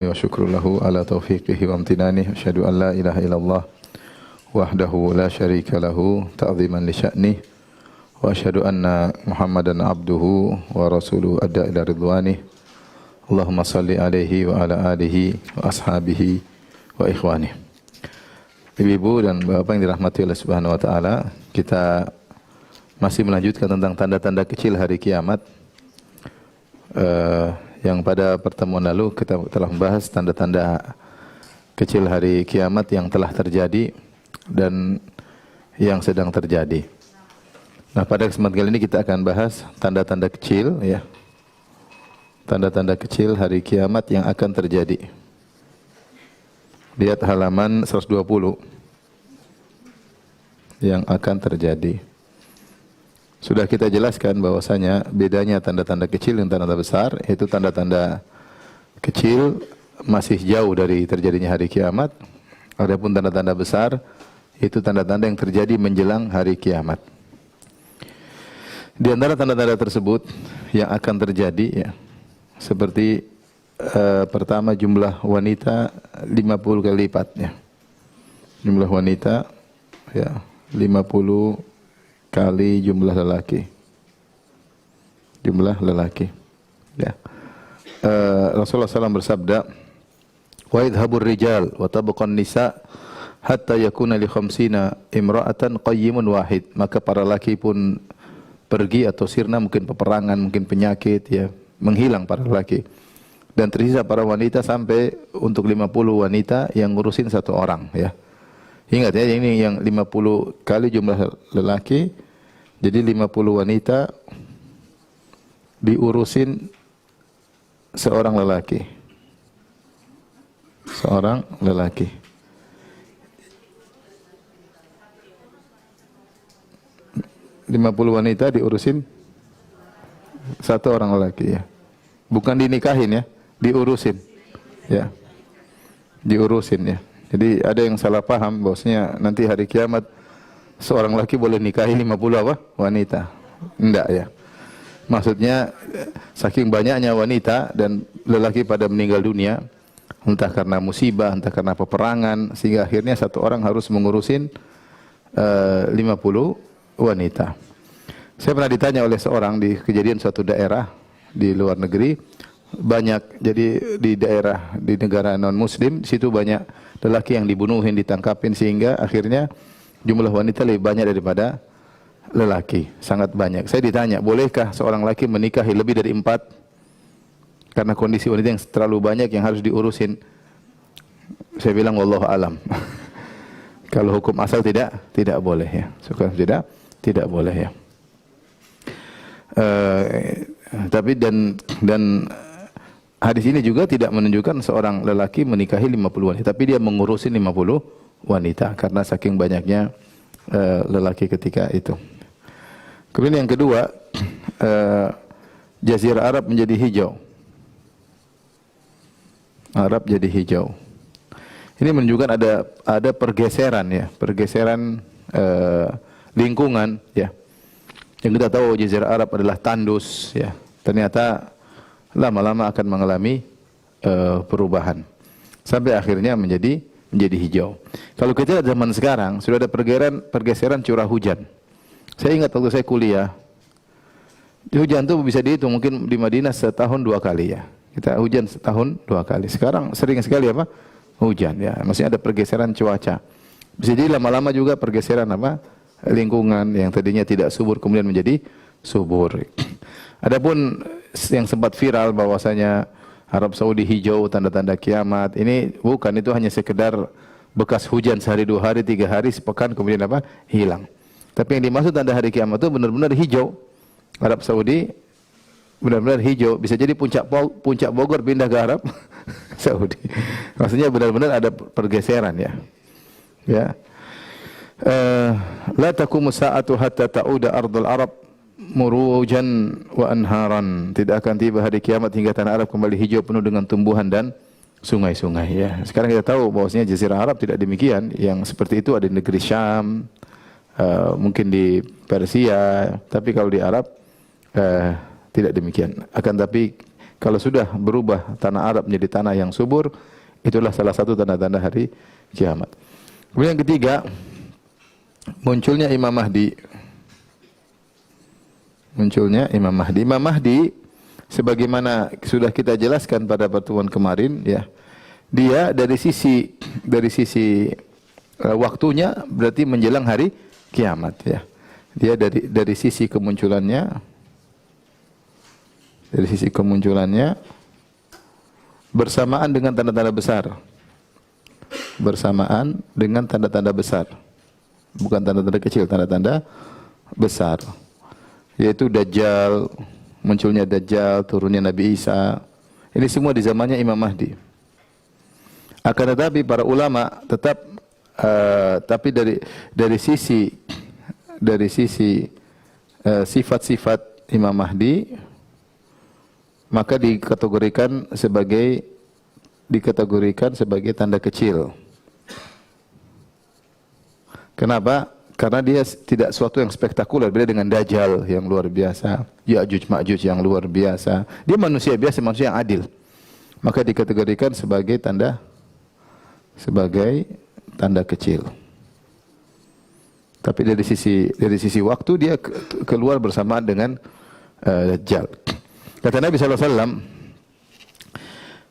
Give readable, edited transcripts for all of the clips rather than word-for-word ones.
Wa syukru lahu ala taufiqihi wa amtinani. Asyhadu an la ilaha illallah wahdahu la syarika lahu ta'ziman li sya'nih. Wa asyhadu anna Muhammadan abduhu wa rasuluhu adda ila ridwanih. Allahumma salli alaihi wa ala alihi wa ashabihi wa ikhwanih. Ibu-ibu dan bapak yang dirahmati oleh Subhanahu wa taala, kita masih melanjutkan tentang tanda-tanda kecil hari kiamat. Yang pada pertemuan lalu kita telah membahas tanda-tanda kecil hari kiamat yang telah terjadi dan yang sedang terjadi. Nah, pada kesempatan kali ini kita akan bahas tanda-tanda kecil, ya. Tanda-tanda kecil hari kiamat yang akan terjadi. Lihat halaman 120. Yang akan terjadi. Sudah kita jelaskan bahwasanya bedanya tanda-tanda kecil dan tanda-tanda besar, yaitu tanda-tanda kecil masih jauh dari terjadinya hari kiamat. Adapun tanda-tanda besar itu tanda-tanda yang terjadi menjelang hari kiamat. Di antara tanda-tanda tersebut yang akan terjadi, ya, seperti pertama, jumlah wanita 50 kali lipat, ya. Jumlah wanita, ya, 50 kali jumlah lelaki. Jumlah lelaki. Ya. Rasulullah SAW bersabda, "Wa idhabur rijal wa tabqan nisa hatta yakuna li khamsina imra'atan qayyimun wahid." Maka para lelaki pun pergi atau sirna, mungkin peperangan, mungkin penyakit, ya, menghilang para lelaki. Dan tersisa para wanita sampai untuk 50 wanita yang ngurusin satu orang, ya. Ingat, ya, ini yang 50 kali jumlah lelaki, jadi 50 wanita diurusin seorang lelaki. Seorang lelaki. Lima puluh wanita diurusin satu orang lelaki, ya. Bukan dinikahin, ya, diurusin. Ya. Diurusin, ya. Jadi ada yang salah paham bahwasanya nanti hari kiamat seorang laki boleh nikahi 50 apa? Wanita. Enggak, ya. Maksudnya saking banyaknya wanita dan lelaki pada meninggal dunia, entah karena musibah, entah karena peperangan, sehingga akhirnya satu orang harus mengurusin 50 wanita. Saya pernah ditanya oleh seorang di kejadian suatu daerah di luar negeri, banyak, jadi di daerah di negara non muslim, di situ banyak lelaki yang dibunuhin, ditangkapin, sehingga akhirnya jumlah wanita lebih banyak daripada lelaki, sangat banyak. Saya ditanya, bolehkah seorang laki menikahi lebih dari 4 karena kondisi wanita yang terlalu banyak yang harus diurusin? Saya bilang wallahu alam. Kalau hukum asal tidak boleh, ya. Tidak boleh, ya. Tapi dan hadis ini juga tidak menunjukkan seorang lelaki menikahi 50 wanita, tapi dia mengurusin 50 wanita karena saking banyaknya lelaki ketika itu. Kemudian yang kedua, Jazirah Arab menjadi hijau. Arab jadi hijau. Ini menunjukkan ada pergeseran, ya, pergeseran lingkungan, ya. Yang kita tahu Jazirah Arab adalah tandus, ya. Ternyata lama-lama akan mengalami perubahan sampai akhirnya menjadi hijau. Kalau kita lihat zaman sekarang sudah ada pergeseran curah hujan. Saya ingat waktu saya kuliah, hujan itu bisa dihitung mungkin di Madinah setahun 2 kali, ya. Kita hujan setahun 2 kali. Sekarang sering sekali apa? Hujan, ya. Maksudnya ada pergeseran cuaca. Bisa jadi lama-lama juga pergeseran apa? Lingkungan yang tadinya tidak subur kemudian menjadi subur. Adapun yang sempat viral bahwasanya Arab Saudi hijau tanda-tanda kiamat, ini bukan, itu hanya sekedar bekas hujan sehari, 2 hari, 3 hari, sepekan kemudian apa? Hilang. Tapi yang dimaksud tanda hari kiamat itu benar-benar hijau. Arab Saudi benar-benar hijau. Bisa jadi puncak Bogor pindah ke Arab Saudi. Maksudnya benar-benar ada pergeseran, ya. Ya. La taqumu sa'atu hatta ta'uda ardul Arab murujan wa anharan. Tidak akan tiba hari kiamat hingga tanah Arab kembali hijau penuh dengan tumbuhan dan sungai-sungai, ya. Sekarang kita tahu bahwasanya Jazirah Arab tidak demikian. Yang seperti itu ada di negeri Syam, mungkin di Persia, tapi kalau di Arab tidak demikian. Akan tapi Kalau sudah berubah tanah Arab menjadi tanah yang subur, itulah salah satu tanda-tanda hari kiamat. Kemudian yang ketiga, munculnya Imam Mahdi. Munculnya Imam Mahdi. Imam Mahdi, sebagaimana sudah kita jelaskan pada pertemuan kemarin, ya, dia dari sisi waktunya berarti menjelang hari kiamat, ya. Dia dari sisi kemunculannya, bersamaan dengan tanda-tanda besar. Bersamaan dengan tanda-tanda besar. Bukan tanda-tanda kecil, tanda-tanda besar. Yaitu Dajjal, munculnya Dajjal, turunnya Nabi Isa. Ini semua di zamannya Imam Mahdi. Akan tetapi para ulama tetap tapi dari sisi sifat-sifat Imam Mahdi, maka dikategorikan sebagai tanda kecil. Kenapa? Karena dia tidak suatu yang spektakuler, beda dengan Dajjal yang luar biasa, Ya'juj Ma'juj yang luar biasa. Dia manusia biasa, manusia yang adil. Maka dikategorikan sebagai tanda kecil. Tapi dari sisi waktu dia keluar bersamaan dengan Dajjal. Kata Nabi SAW,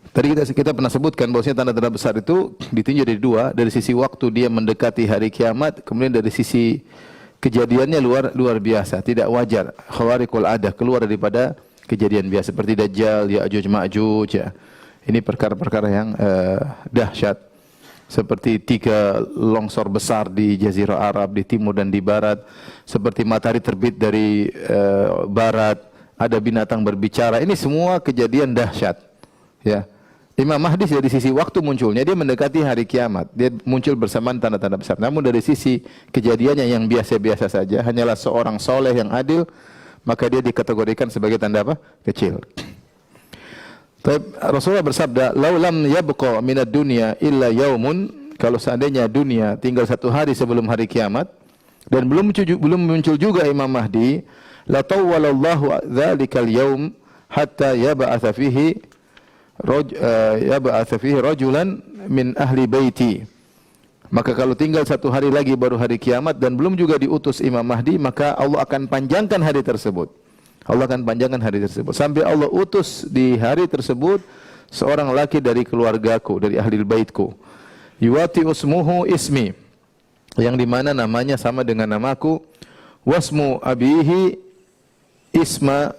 tadi kita pernah sebutkan bahwasanya tanda-tanda besar itu ditinjau dari dua, dari sisi waktu dia mendekati hari kiamat, kemudian dari sisi kejadiannya luar biasa, tidak wajar, khawariqul adah, keluar daripada kejadian biasa seperti Dajjal, Ya'juj Ma'juj, ya. Ini perkara-perkara yang dahsyat, seperti 3 longsor besar di Jazirah Arab, di timur dan di barat, seperti matahari terbit dari barat, ada binatang berbicara. Ini semua kejadian dahsyat, ya. Imam Mahdi dari sisi waktu munculnya, dia mendekati hari kiamat. Dia muncul bersamaan tanda-tanda besar. Namun dari sisi kejadiannya yang biasa-biasa saja, hanyalah seorang soleh yang adil, maka dia dikategorikan sebagai tanda apa? Kecil. Rasulullah bersabda, "Lau lam yabqa minad dunya illa yaumun," kalau seandainya dunia tinggal 1 hari sebelum hari kiamat dan belum muncul juga Imam Mahdi, la tawwalallahu dzalikal yaum hatta yab'atsa fihi rajulan min ahli baiti. Maka kalau tinggal 1 hari lagi baru hari kiamat dan belum juga diutus Imam Mahdi, maka Allah akan panjangkan hari tersebut. Allah akan panjangkan hari tersebut sampai Allah utus di hari tersebut seorang laki dari keluargaku, dari ahli baitku. Yuwati usmuhu ismi, yang dimana namanya sama dengan namaku. Wasmu abihi isma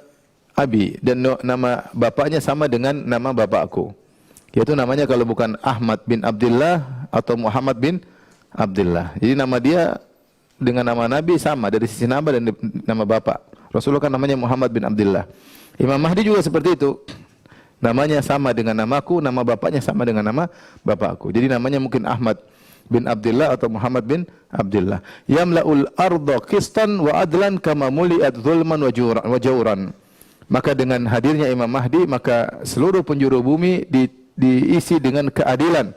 abi, dan nama bapaknya sama dengan nama bapakku. Yaitu namanya kalau bukan Ahmad bin Abdullah atau Muhammad bin Abdullah. Jadi nama dia dengan nama Nabi sama dari sisi nama dan nama bapak. Rasulullah kan namanya Muhammad bin Abdullah. Imam Mahdi juga seperti itu. Namanya sama dengan namaku, nama bapaknya sama dengan nama bapakku. Jadi namanya mungkin Ahmad bin Abdullah atau Muhammad bin Abdullah. Yamla'ul arda qistan wa adlan kama muli'at zulman wa jawran. Maka dengan hadirnya Imam Mahdi, maka seluruh penjuru bumi diisi dengan keadilan.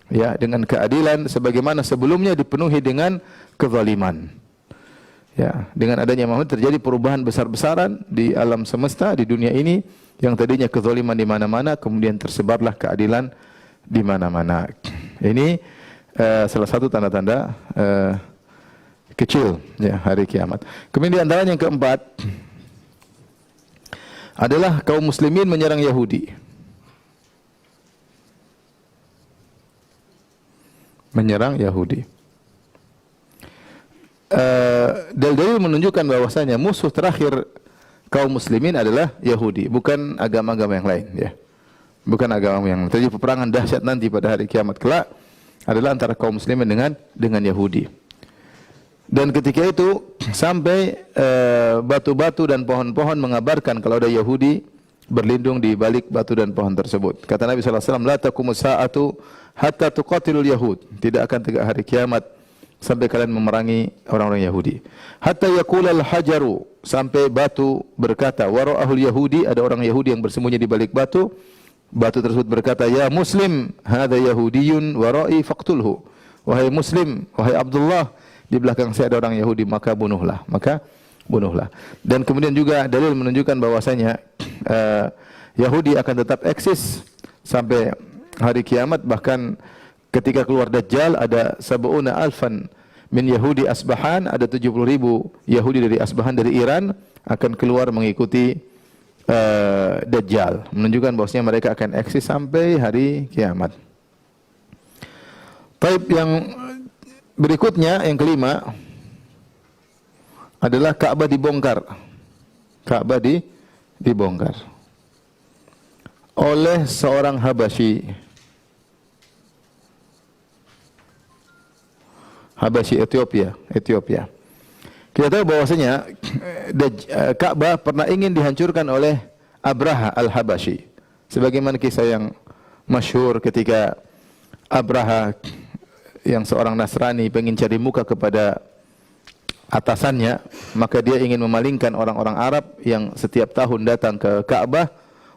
Ya, dengan keadilan sebagaimana sebelumnya dipenuhi dengan kezaliman. Ya, dengan adanya Imam Mahdi terjadi perubahan besar-besaran di alam semesta, di dunia ini, yang tadinya kezaliman di mana-mana, kemudian tersebarlah keadilan di mana-mana. Ini salah satu tanda-tanda kecil, ya, hari kiamat. Kemudian di antara yang keempat adalah kaum muslimin menyerang Yahudi. Menyerang Yahudi. Dalil menunjukkan bahwasanya musuh terakhir kaum muslimin adalah Yahudi, bukan agama-agama yang lain, ya. Bukan agama yang lain. Terjadi peperangan dahsyat nanti pada hari kiamat kelak adalah antara kaum muslimin dengan Yahudi. Dan ketika itu sampai batu-batu dan pohon-pohon mengabarkan kalau ada Yahudi berlindung di balik batu dan pohon tersebut. Kata Nabi sallallahu alaihi wasallam, "La taqumus sa'atu hatta tuqatilul yahud." Tidak akan tegak hari kiamat sampai kalian memerangi orang-orang Yahudi. Hatta yaqulal hajaru, sampai batu berkata, wara'ahul Yahudi, ada orang Yahudi yang bersembunyi di balik batu. Batu tersebut berkata, "Ya Muslim, hadza Yahudiyun wara'i faqtulhu." Wahai Muslim, wahai Abdullah, di belakang saya ada orang Yahudi, maka bunuhlah. Dan kemudian juga dalil menunjukkan bahwasanya Yahudi akan tetap eksis sampai hari kiamat. Bahkan ketika keluar Dajjal ada sab'una alfan min Yahudi Asbahan, ada 70.000 Yahudi dari Asbahan dari Iran akan keluar mengikuti Dajjal, menunjukkan bahwasanya mereka akan eksis sampai hari kiamat. Taib yang berikutnya, yang kelima adalah Ka'bah dibongkar. Ka'bah dibongkar oleh seorang Habasyi. Habasyi Ethiopia. Kita tahu bahwasanya Ka'bah pernah ingin dihancurkan oleh Abraha Al-Habasyi. Sebagaimana kisah yang masyhur ketika Abraha yang seorang Nasrani ingin cari muka kepada atasannya, maka dia ingin memalingkan orang-orang Arab yang setiap tahun datang ke Ka'bah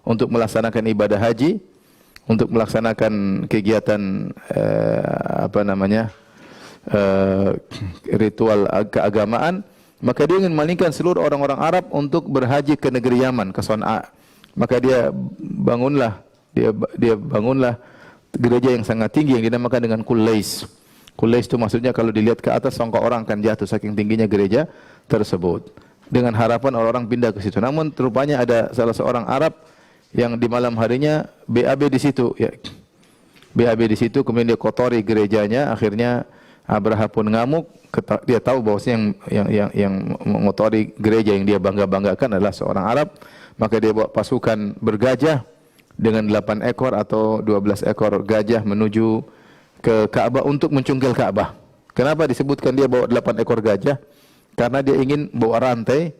untuk melaksanakan ibadah haji, untuk melaksanakan kegiatan ritual keagamaan, maka dia ingin memalingkan seluruh orang-orang Arab untuk berhaji ke negeri Yaman, ke Son'a. Maka dia bangunlah gereja yang sangat tinggi yang dinamakan dengan Qulais. Qulais itu maksudnya kalau dilihat ke atas sangka orang akan jatuh saking tingginya gereja tersebut. Dengan harapan orang-orang pindah ke situ. Namun rupanya ada salah seorang Arab yang di malam harinya BAB di situ, ya. BAB di situ, kemudian dia kotori gerejanya. Akhirnya Abraha pun ngamuk. Dia tahu bahwasanya yang mengotori gereja yang dia bangga-banggakan adalah seorang Arab. Maka dia bawa pasukan bergajah dengan 8 ekor atau 12 ekor gajah menuju ke Ka'bah untuk mencungkil Ka'bah. Kenapa disebutkan dia bawa 8 ekor gajah? Karena dia ingin bawa rantai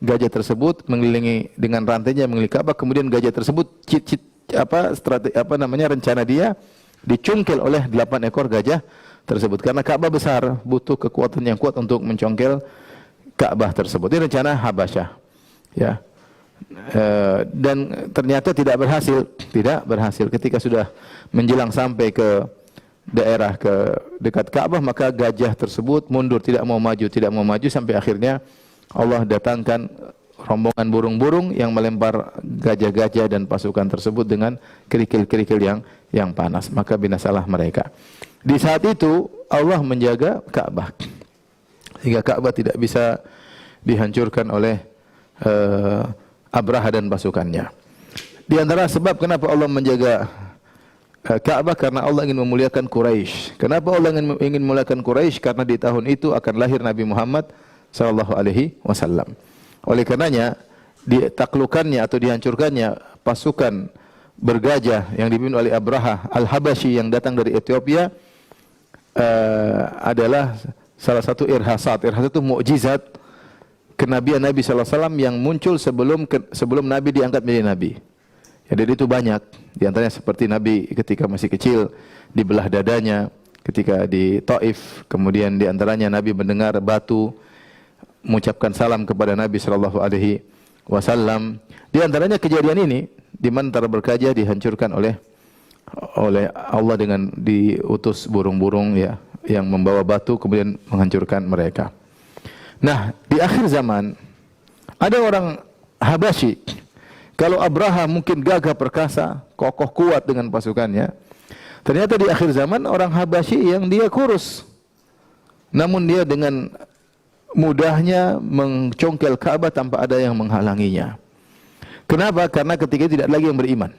gajah tersebut mengelilingi dengan rantainya mengelilingi Ka'bah, kemudian gajah tersebut rencana dia dicungkil oleh 8 ekor gajah tersebut. Karena Ka'bah besar, butuh kekuatan yang kuat untuk mencongkel Ka'bah tersebut. Ini rencana Habasyah. Ya. Dan ternyata tidak berhasil. Ketika sudah menjelang sampai ke daerah ke dekat Ka'bah, maka gajah tersebut mundur, tidak mau maju sampai akhirnya Allah datangkan rombongan burung-burung yang melempar gajah-gajah dan pasukan tersebut dengan kerikil-kerikil yang panas, maka binasalah mereka. Di saat itu Allah menjaga Ka'bah sehingga Ka'bah tidak bisa dihancurkan oleh Abraha dan pasukannya. Di antara sebab kenapa Allah menjaga Ka'bah, karena Allah ingin memuliakan Quraisy. Kenapa Allah ingin memuliakan Quraisy? Karena di tahun itu akan lahir Nabi Muhammad sallallahu alaihi wasallam. Oleh karenanya ditaklukannya atau dihancurkannya pasukan bergajah yang dipimpin oleh Abraha Al-Habasyi yang datang dari Ethiopia adalah salah satu irhasat. Irhasat itu mukjizat kenabian Nabi sallallahu alaihi wasallam yang muncul sebelum Nabi diangkat menjadi nabi. Ya, dari itu banyak. Di antaranya seperti Nabi ketika masih kecil dibelah dadanya ketika di Taif. Kemudian di antaranya Nabi mendengar batu mengucapkan salam kepada Nabi sallallahu alaihi wasallam. Di antaranya kejadian ini di mana antara bergajah dihancurkan oleh Allah dengan diutus burung-burung ya yang membawa batu kemudian menghancurkan mereka. Nah, di akhir zaman ada orang Habasyi. Kalau Abraha mungkin gagah perkasa, kokoh kuat dengan pasukannya, ternyata di akhir zaman orang Habasyi yang dia kurus. Namun dia dengan mudahnya mencongkel Ka'bah tanpa ada yang menghalanginya. Kenapa? Karena ketika tidak lagi yang beriman.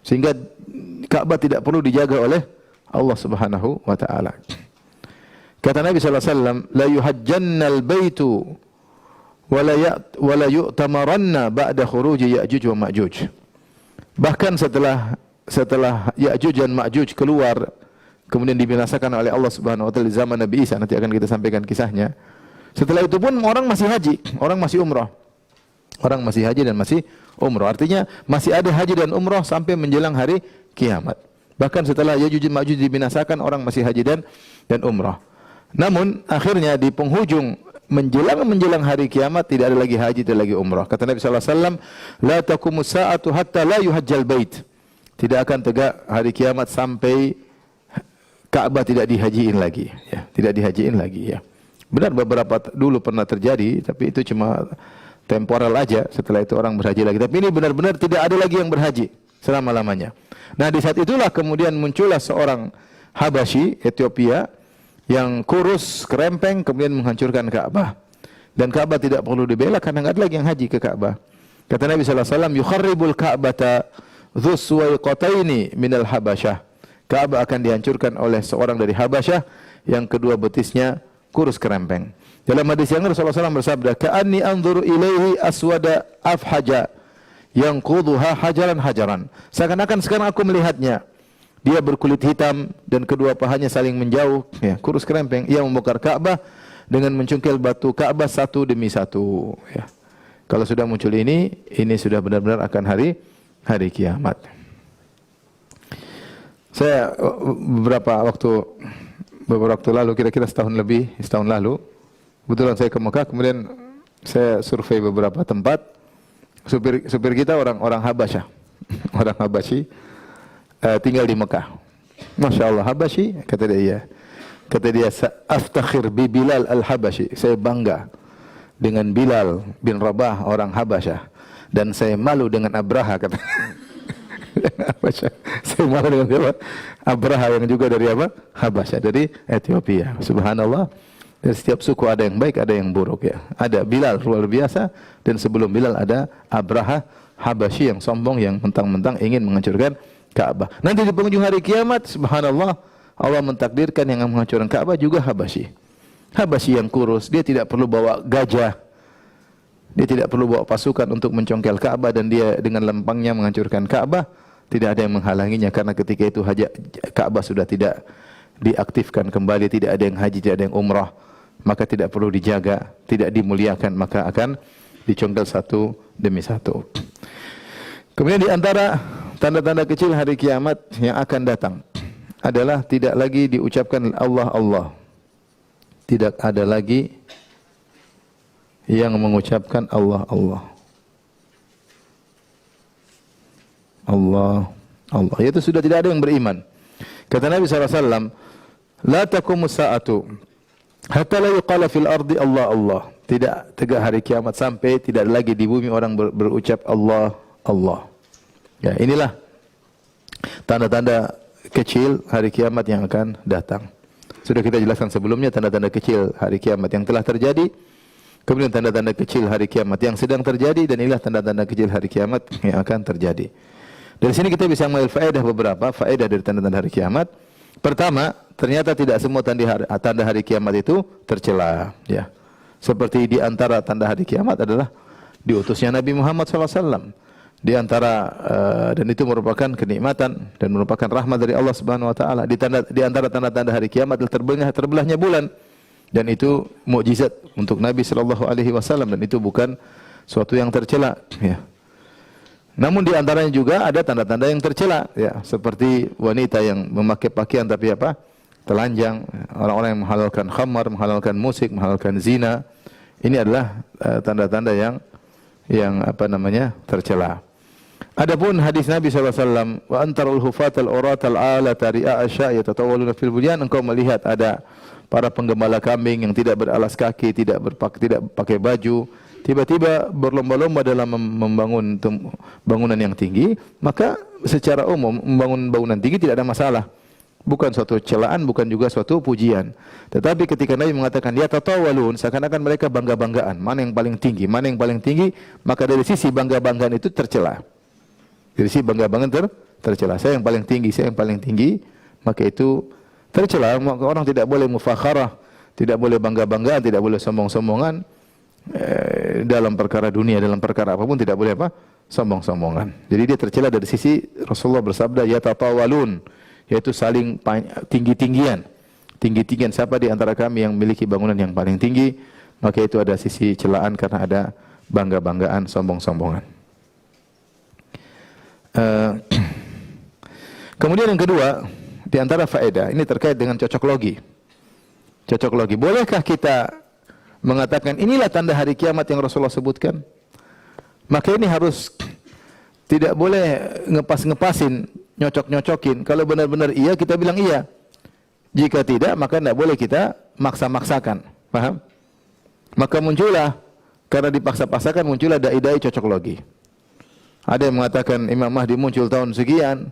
Sehingga Ka'bah tidak perlu dijaga oleh Allah Subhanahu wa taala. Kata Nabi sallallahu alaihi wasallam, "La yuhajjannal baitu wala yu'tamaranna ba'da khuruji Ya'juj wa Ma'juj." Bahkan setelah Ya'juj dan Ma'juj keluar kemudian dibinasakan oleh Allah Subhanahu wa taala di zaman Nabi Isa, nanti akan kita sampaikan kisahnya. Setelah itu pun orang masih haji, orang masih umrah. Orang masih haji dan masih umrah. Artinya masih ada haji dan umrah sampai menjelang hari kiamat. Bahkan setelah Ya'juj dan Ma'juj dibinasakan, orang masih haji dan umrah. Namun akhirnya di penghujung menjelang hari kiamat tidak ada lagi haji, tidak lagi umrah. Kata Nabi sallallahu alaihi wasallam, "La taqumus sa'atu hatta la yuhajjal bait." Tidak akan tegak hari kiamat sampai Ka'bah tidak dihajiin lagi, ya, tidak dihajiin lagi, ya. Benar beberapa dulu pernah terjadi, tapi itu cuma temporal aja, setelah itu orang berhaji lagi. Tapi ini benar-benar tidak ada lagi yang berhaji selama-lamanya. Nah, di saat itulah kemudian muncullah seorang Habasyi, Ethiopia, yang kurus, kerempeng, kemudian menghancurkan Ka'bah. Dan Ka'bah tidak perlu dibela karena enggak ada lagi yang haji ke Ka'bah. Kata Nabi sallallahu alaihi wasallam, "Yukharribul Ka'bata dzus suwaiqataini minal Habasyah." Ka'bah akan dihancurkan oleh seorang dari Habasyah yang kedua betisnya kurus kerempeng. Dalam hadis yang Rasulullah SAW bersabda, "Ka'anni anzuru ilaihi aswada afhaja yanquduha hajaran." Seakan-akan sekarang aku melihatnya. Dia berkulit hitam dan kedua pahanya saling menjauh, ya, kurus kerempeng. Ia membongkar Ka'bah dengan mencungkil batu Ka'bah satu demi satu, ya. Kalau sudah muncul ini sudah benar-benar akan hari kiamat. Saya beberapa waktu lalu, kira-kira setahun lalu, kebetulan saya ke Mekah, kemudian saya survei beberapa tempat. Supir kita orang Habasyah, orang Habasyi, tinggal di Mekah. Masya Allah, Habasyi, kata dia, iya. Kata dia, "Aftakhir bi Bilal al-Habasyi." Saya bangga dengan Bilal bin Rabah, orang Habasyah. Dan saya malu dengan Abraha, kata. Saya malu dengan siapa? Abraha yang juga dari apa? Habasyah, dari Ethiopia. Subhanallah. Dan setiap suku ada yang baik, ada yang buruk, ya. Ada Bilal luar biasa, dan sebelum Bilal ada Abraha Habasyi yang sombong, yang mentang-mentang ingin menghancurkan Ka'bah. Nanti di penghujung hari kiamat, subhanallah, Allah mentakdirkan yang menghancurkan Ka'bah juga Habasyi. Habasyi yang kurus, dia tidak perlu bawa gajah. Dia tidak perlu bawa pasukan untuk mencongkel Ka'bah, dan dia dengan lempangnya menghancurkan Ka'bah. Tidak ada yang menghalanginya karena ketika itu Ka'bah sudah tidak diaktifkan kembali, tidak ada yang haji, tidak ada yang umrah, maka tidak perlu dijaga, tidak dimuliakan, maka akan dicongkel satu demi satu. Kemudian di antara tanda-tanda kecil hari kiamat yang akan datang adalah tidak lagi diucapkan Allah Allah. Tidak ada lagi yang mengucapkan Allah Allah. Allah Allah, itu sudah tidak ada yang beriman. Kata Nabi SAW, "La taqumus sa'atu hatta la yuqala fil ardi Allah Allah." Tidak tegak hari kiamat sampai tidak lagi di bumi orang berucap Allah Allah. Ya, inilah tanda-tanda kecil hari kiamat yang akan datang. Sudah kita jelaskan sebelumnya tanda-tanda kecil hari kiamat yang telah terjadi, kemudian tanda-tanda kecil hari kiamat yang sedang terjadi, dan inilah tanda-tanda kecil hari kiamat yang akan terjadi. Dari sini kita bisa mengambil beberapa faedah dari tanda-tanda hari kiamat. Pertama, ternyata tidak semua tanda hari kiamat itu tercela, ya. Seperti di antara tanda hari kiamat adalah diutusnya Nabi Muhammad SAW. Di antara dan itu merupakan kenikmatan dan merupakan rahmat dari Allah Subhanahu wa taala. Di antara tanda-tanda hari kiamat adalah terbelahnya bulan, dan itu mukjizat untuk Nabi sallallahu alaihi wasallam, dan itu bukan suatu yang tercela, ya. Namun di antaranya juga ada tanda-tanda yang tercela, ya, seperti wanita yang memakai pakaian tapi apa? Telanjang, orang-orang yang menghalalkan khamar, menghalalkan musik, menghalalkan zina. Ini adalah tanda-tanda yang tercela. Adapun hadis Nabi SAW, "Wa antarul hufatal uratal alata ri'a asya yatatawaluna fil bunyan." Engkau melihat ada para penggembala kambing yang tidak beralas kaki, tidak pakai baju, tiba-tiba berlomba-lomba dalam membangun bangunan yang tinggi, maka secara umum membangun bangunan tinggi tidak ada masalah. Bukan suatu celaan, bukan juga suatu pujian. Tetapi ketika Nabi mengatakan ya tatawalun, seakan-akan mereka bangga-banggaan, mana yang paling tinggi, maka dari sisi bangga-banggaan itu tercela. Dari sisi bangga-banggaan tercela. Saya yang paling tinggi, maka itu tercela. Maka orang tidak boleh mufakharah, tidak boleh bangga-banggaan, tidak boleh sombong-sombongan. Dalam perkara dunia, dalam perkara apapun tidak boleh sombong-sombongan. Jadi dia tercela dari sisi Rasulullah bersabda ya tatawalun, yaitu saling tinggi-tinggian. Tinggi-tinggian, siapa di antara kami yang memiliki bangunan yang paling tinggi, maka itu ada sisi celaan karena ada bangga-banggaan, sombong-sombongan. Kemudian yang kedua, di antara faedah ini terkait dengan cocok logi. Cocok logi. Bolehkah kita mengatakan inilah tanda hari kiamat yang Rasulullah sebutkan? Maka ini harus tidak boleh ngepas-ngepasin, nyocok-nyocokin. Kalau benar-benar iya, kita bilang iya. Jika tidak, maka tidak boleh kita maksa-maksakan. Paham? Maka muncullah karena dipaksa-paksakan muncullah dai-dai cocok logi. Ada yang mengatakan Imam Mahdi muncul tahun sekian,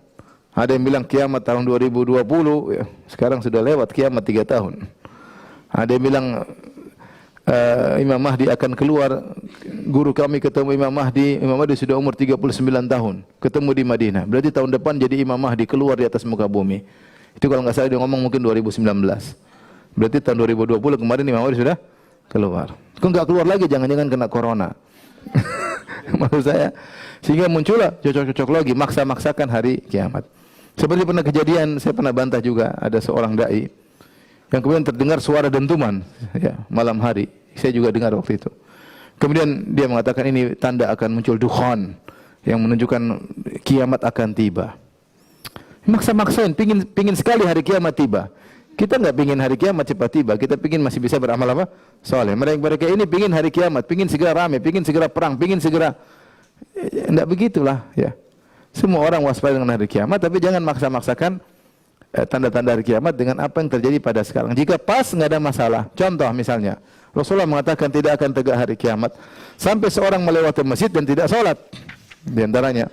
ada yang bilang kiamat tahun 2020, ya. Sekarang sudah lewat kiamat 3 tahun. Ada yang bilang Imam Mahdi akan keluar, guru kami ketemu Imam Mahdi sudah umur 39 tahun, ketemu di Madinah. Berarti tahun depan jadi Imam Mahdi keluar di atas muka bumi. Itu kalau nggak salah dia ngomong mungkin 2019. Berarti tahun 2020 kemarin Imam Mahdi sudah keluar. Kok nggak keluar lagi, jangan-jangan kena corona. Maksud saya, sehingga muncullah cocok-cocok lagi, maksa-maksakan hari kiamat. Seperti pernah kejadian, saya pernah bantah juga, ada seorang dai yang kemudian terdengar suara dentuman, ya, malam hari. Saya juga dengar waktu itu. Kemudian dia mengatakan ini tanda akan muncul dukhan yang menunjukkan kiamat akan tiba. Maksa-maksain, pingin sekali hari kiamat tiba. Kita enggak pingin hari kiamat cepat tiba, kita pingin masih bisa beramal apa? Saleh. Mereka ini pingin hari kiamat, pingin segera ramai, pingin segera perang, pingin segera. Enggak begitulah, ya. Semua orang waspada dengan hari kiamat, tapi jangan maksa-maksakan tanda-tanda hari kiamat dengan apa yang terjadi pada sekarang. Jika pas enggak ada masalah. Contoh misalnya, Rasulullah mengatakan tidak akan tegak hari kiamat sampai seorang melewati masjid dan tidak salat. Di antaranya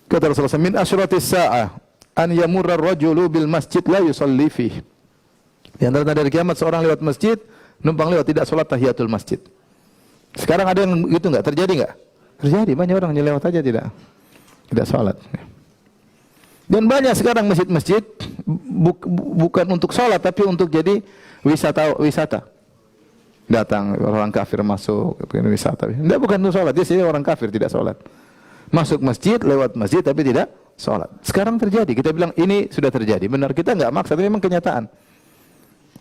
kata Rasulullah, min asyratis sa'ah an yamurra ar-rajulu bil masjid la yusalli fihi. Di antara tanda hari kiamat seorang lewat masjid, numpang lewat tidak salat tahiyatul masjid. Sekarang ada yang begitu enggak? Terjadi enggak? Terjadi, banyak orang yang lewat aja tidak salat. Dan banyak sekarang masjid-masjid bukan untuk salat tapi untuk jadi wisata. Datang orang kafir masuk ke wisata. Tidak, bukan untuk salat, dia sendiri orang kafir tidak salat. Masuk masjid, lewat masjid tapi tidak salat. Sekarang terjadi, kita bilang ini sudah terjadi. Benar, kita enggak maksa, tapi memang kenyataan.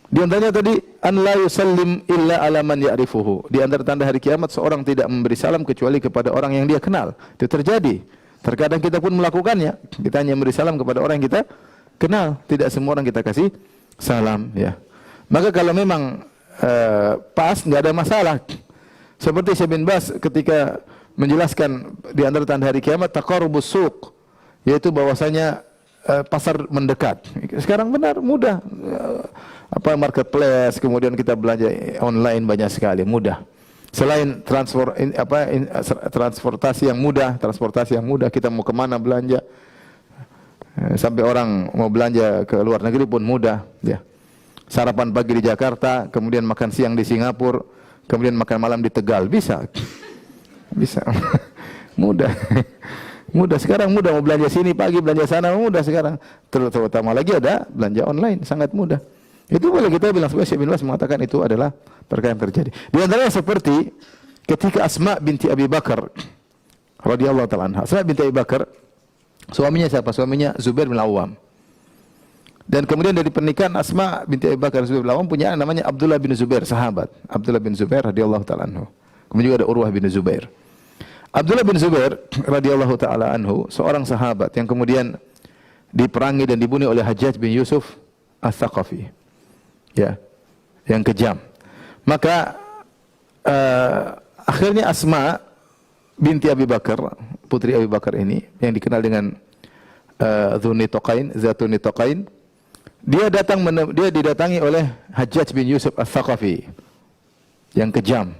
Di antaranya tadi an la yusallim illa ala man ya'rifuhu. Di antara tanda hari kiamat seorang tidak memberi salam kecuali kepada orang yang dia kenal. Itu terjadi. Terkadang kita pun melakukannya. Kita hanya memberi salam kepada orang yang kita kenal. Tidak semua orang kita kasih salam, ya. Maka kalau memang pas, enggak ada masalah. Seperti Syekh bin Baz ketika menjelaskan di antara tanda hari kiamat taqarrubus suq, yaitu bahwasanya pasar mendekat. Sekarang benar mudah, marketplace, kemudian kita belanja online banyak sekali, mudah. Selain transportasi yang mudah, kita mau kemana belanja, sampai orang mau belanja ke luar negeri pun mudah, ya. Sarapan pagi di Jakarta, kemudian makan siang di Singapura, kemudian makan malam di Tegal, bisa. Mudah. Mudah sekarang, mudah mau belanja sini pagi, belanja sana mudah sekarang. Terutama lagi ada belanja online, sangat mudah. Itu boleh kita bilang, sebenarnya Syekh bin Baz mengatakan itu adalah perkara yang terjadi. Di antaranya seperti ketika Asma binti Abi Bakar radhiyallahu ta'ala anha. Asma binti Abi Bakar, suaminya siapa? Suaminya Zubair bin Awam. Dan kemudian dari pernikahan Asma binti Abi Bakar Zubair bin Awam punya anak namanya Abdullah bin Zubair, sahabat. Abdullah bin Zubair radhiyallahu ta'ala anhu. Kemudian juga ada Urwah bin Zubair. Abdullah bin Zubair radhiyallahu ta'ala anhu, seorang sahabat yang kemudian diperangi dan dibunuh oleh Hajjaj bin Yusuf Ats-Tsaqafi. Ya, yang kejam. Maka akhirnya Asma binti Abi Bakar, putri Abi Bakar ini yang dikenal dengan Zatun Nitoqain, dia didatangi oleh Hajjaj bin Yusuf Ats-Tsaqafi yang kejam.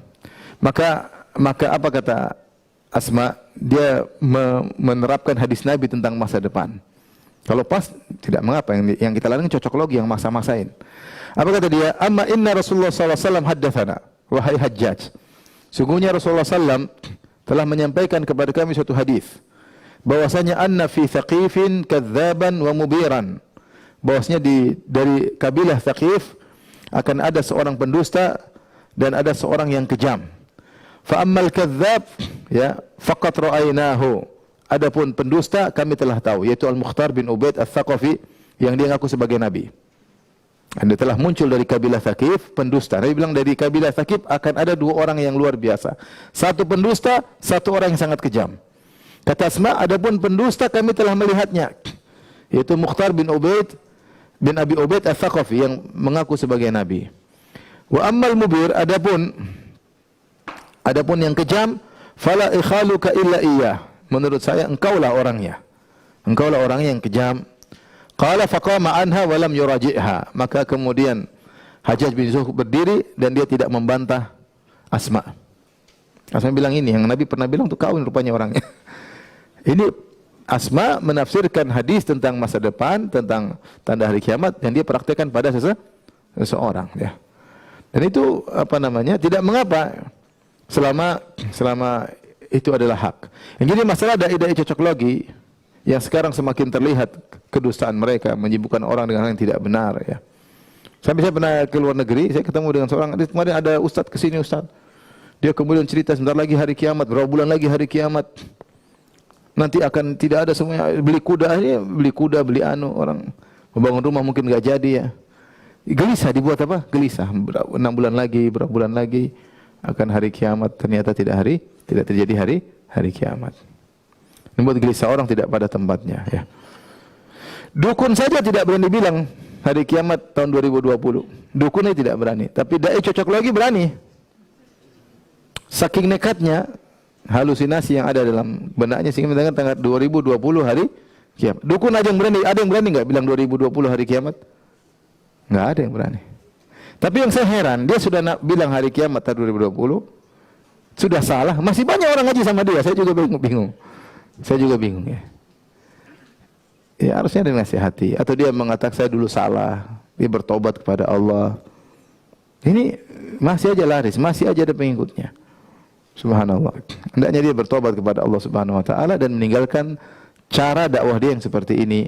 Maka apa kata Asma? Dia menerapkan hadis Nabi tentang masa depan. Kalau pas tidak mengapa, yang kita larang cocok logi, yang maksa-maksain. Apa kata dia? Amma inna Rasulullah sallallahu alaihi wasallam haddatsana, wahai Hajjaj. Sungguhnya Rasulullah sallam telah menyampaikan kepada kami suatu hadis bahwasanya anna fi Thaqifin kadzaban wa mubiran. Bahwasanya dari kabilah Thaqif akan ada seorang pendusta dan ada seorang yang kejam. Fa ammal kadzdzab, ya, faqat ra'ainahu. Adapun pendusta kami telah tahu, yaitu Al-Mukhtar bin Ubaid Ats-Tsaqafi yang dia ngaku sebagai nabi. Anda telah muncul dari kabilah Thaqif, pendusta. Nabi bilang dari kabilah Thaqif akan ada 2 orang yang luar biasa. Satu pendusta, satu orang yang sangat kejam. Kata Asma, adapun pendusta kami telah melihatnya, yaitu Mukhtar bin Ubaid bin Abi Ubaid Ats-Tsaqafi yang mengaku sebagai nabi. Wa ammal mubir, adapun yang kejam, fala ikhaluka illa iyyah. Menurut saya engkaulah orangnya. Engkaulah orangnya yang kejam. Qala faqama anha wa lam yuraji'ha. Maka kemudian Hajjaj bin Yusuf berdiri dan dia tidak membantah Asma. Asma bilang ini, yang Nabi pernah bilang untuk kawin rupanya orangnya. Ini Asma menafsirkan hadis tentang masa depan, tentang tanda hari kiamat yang dia praktekkan pada seseorang, ya. Dan itu apa namanya? Tidak mengapa selama itu adalah hak. Yang jadi masalah dai-dai cocok logi yang sekarang semakin terlihat kedustaan mereka, menyibukkan orang dengan hal yang tidak benar, ya. Sampai saya pernah ke luar negeri, saya ketemu dengan seorang, kemarin ada ustaz kesini, ustaz. Dia kemudian cerita sebentar lagi hari kiamat, berapa bulan lagi hari kiamat. Nanti akan tidak ada semuanya, beli kuda, beli orang membangun rumah mungkin enggak jadi, ya. Gelisah, dibuat apa? Gelisah. 6 bulan lagi, berapa bulan lagi akan hari kiamat, ternyata tidak terjadi hari kiamat. Membuat gelisah orang tidak pada tempatnya, ya. Dukun saja tidak berani bilang hari kiamat tahun 2020. Dukunnya tidak berani, tapi dai cocok lagi berani. Saking nekatnya halusinasi yang ada dalam benaknya sehingga mengatakan tanggal 2020 hari kiamat. Dukun aja yang berani, ada yang berani enggak bilang 2020 hari kiamat? Enggak ada yang berani. Tapi yang saya heran, dia sudah bilang hari kiamat tahun 2020, sudah salah, masih banyak orang ngaji sama dia. Saya juga bingung. Saya juga bingung, ya. Ya harusnya dinasihati, atau dia mengatakan saya dulu salah, dia bertobat kepada Allah. Ini masih aja laris, masih aja ada pengikutnya. Subhanallah. Hendaknya dia bertobat kepada Allah Subhanahu wa taala dan meninggalkan cara dakwah dia yang seperti ini,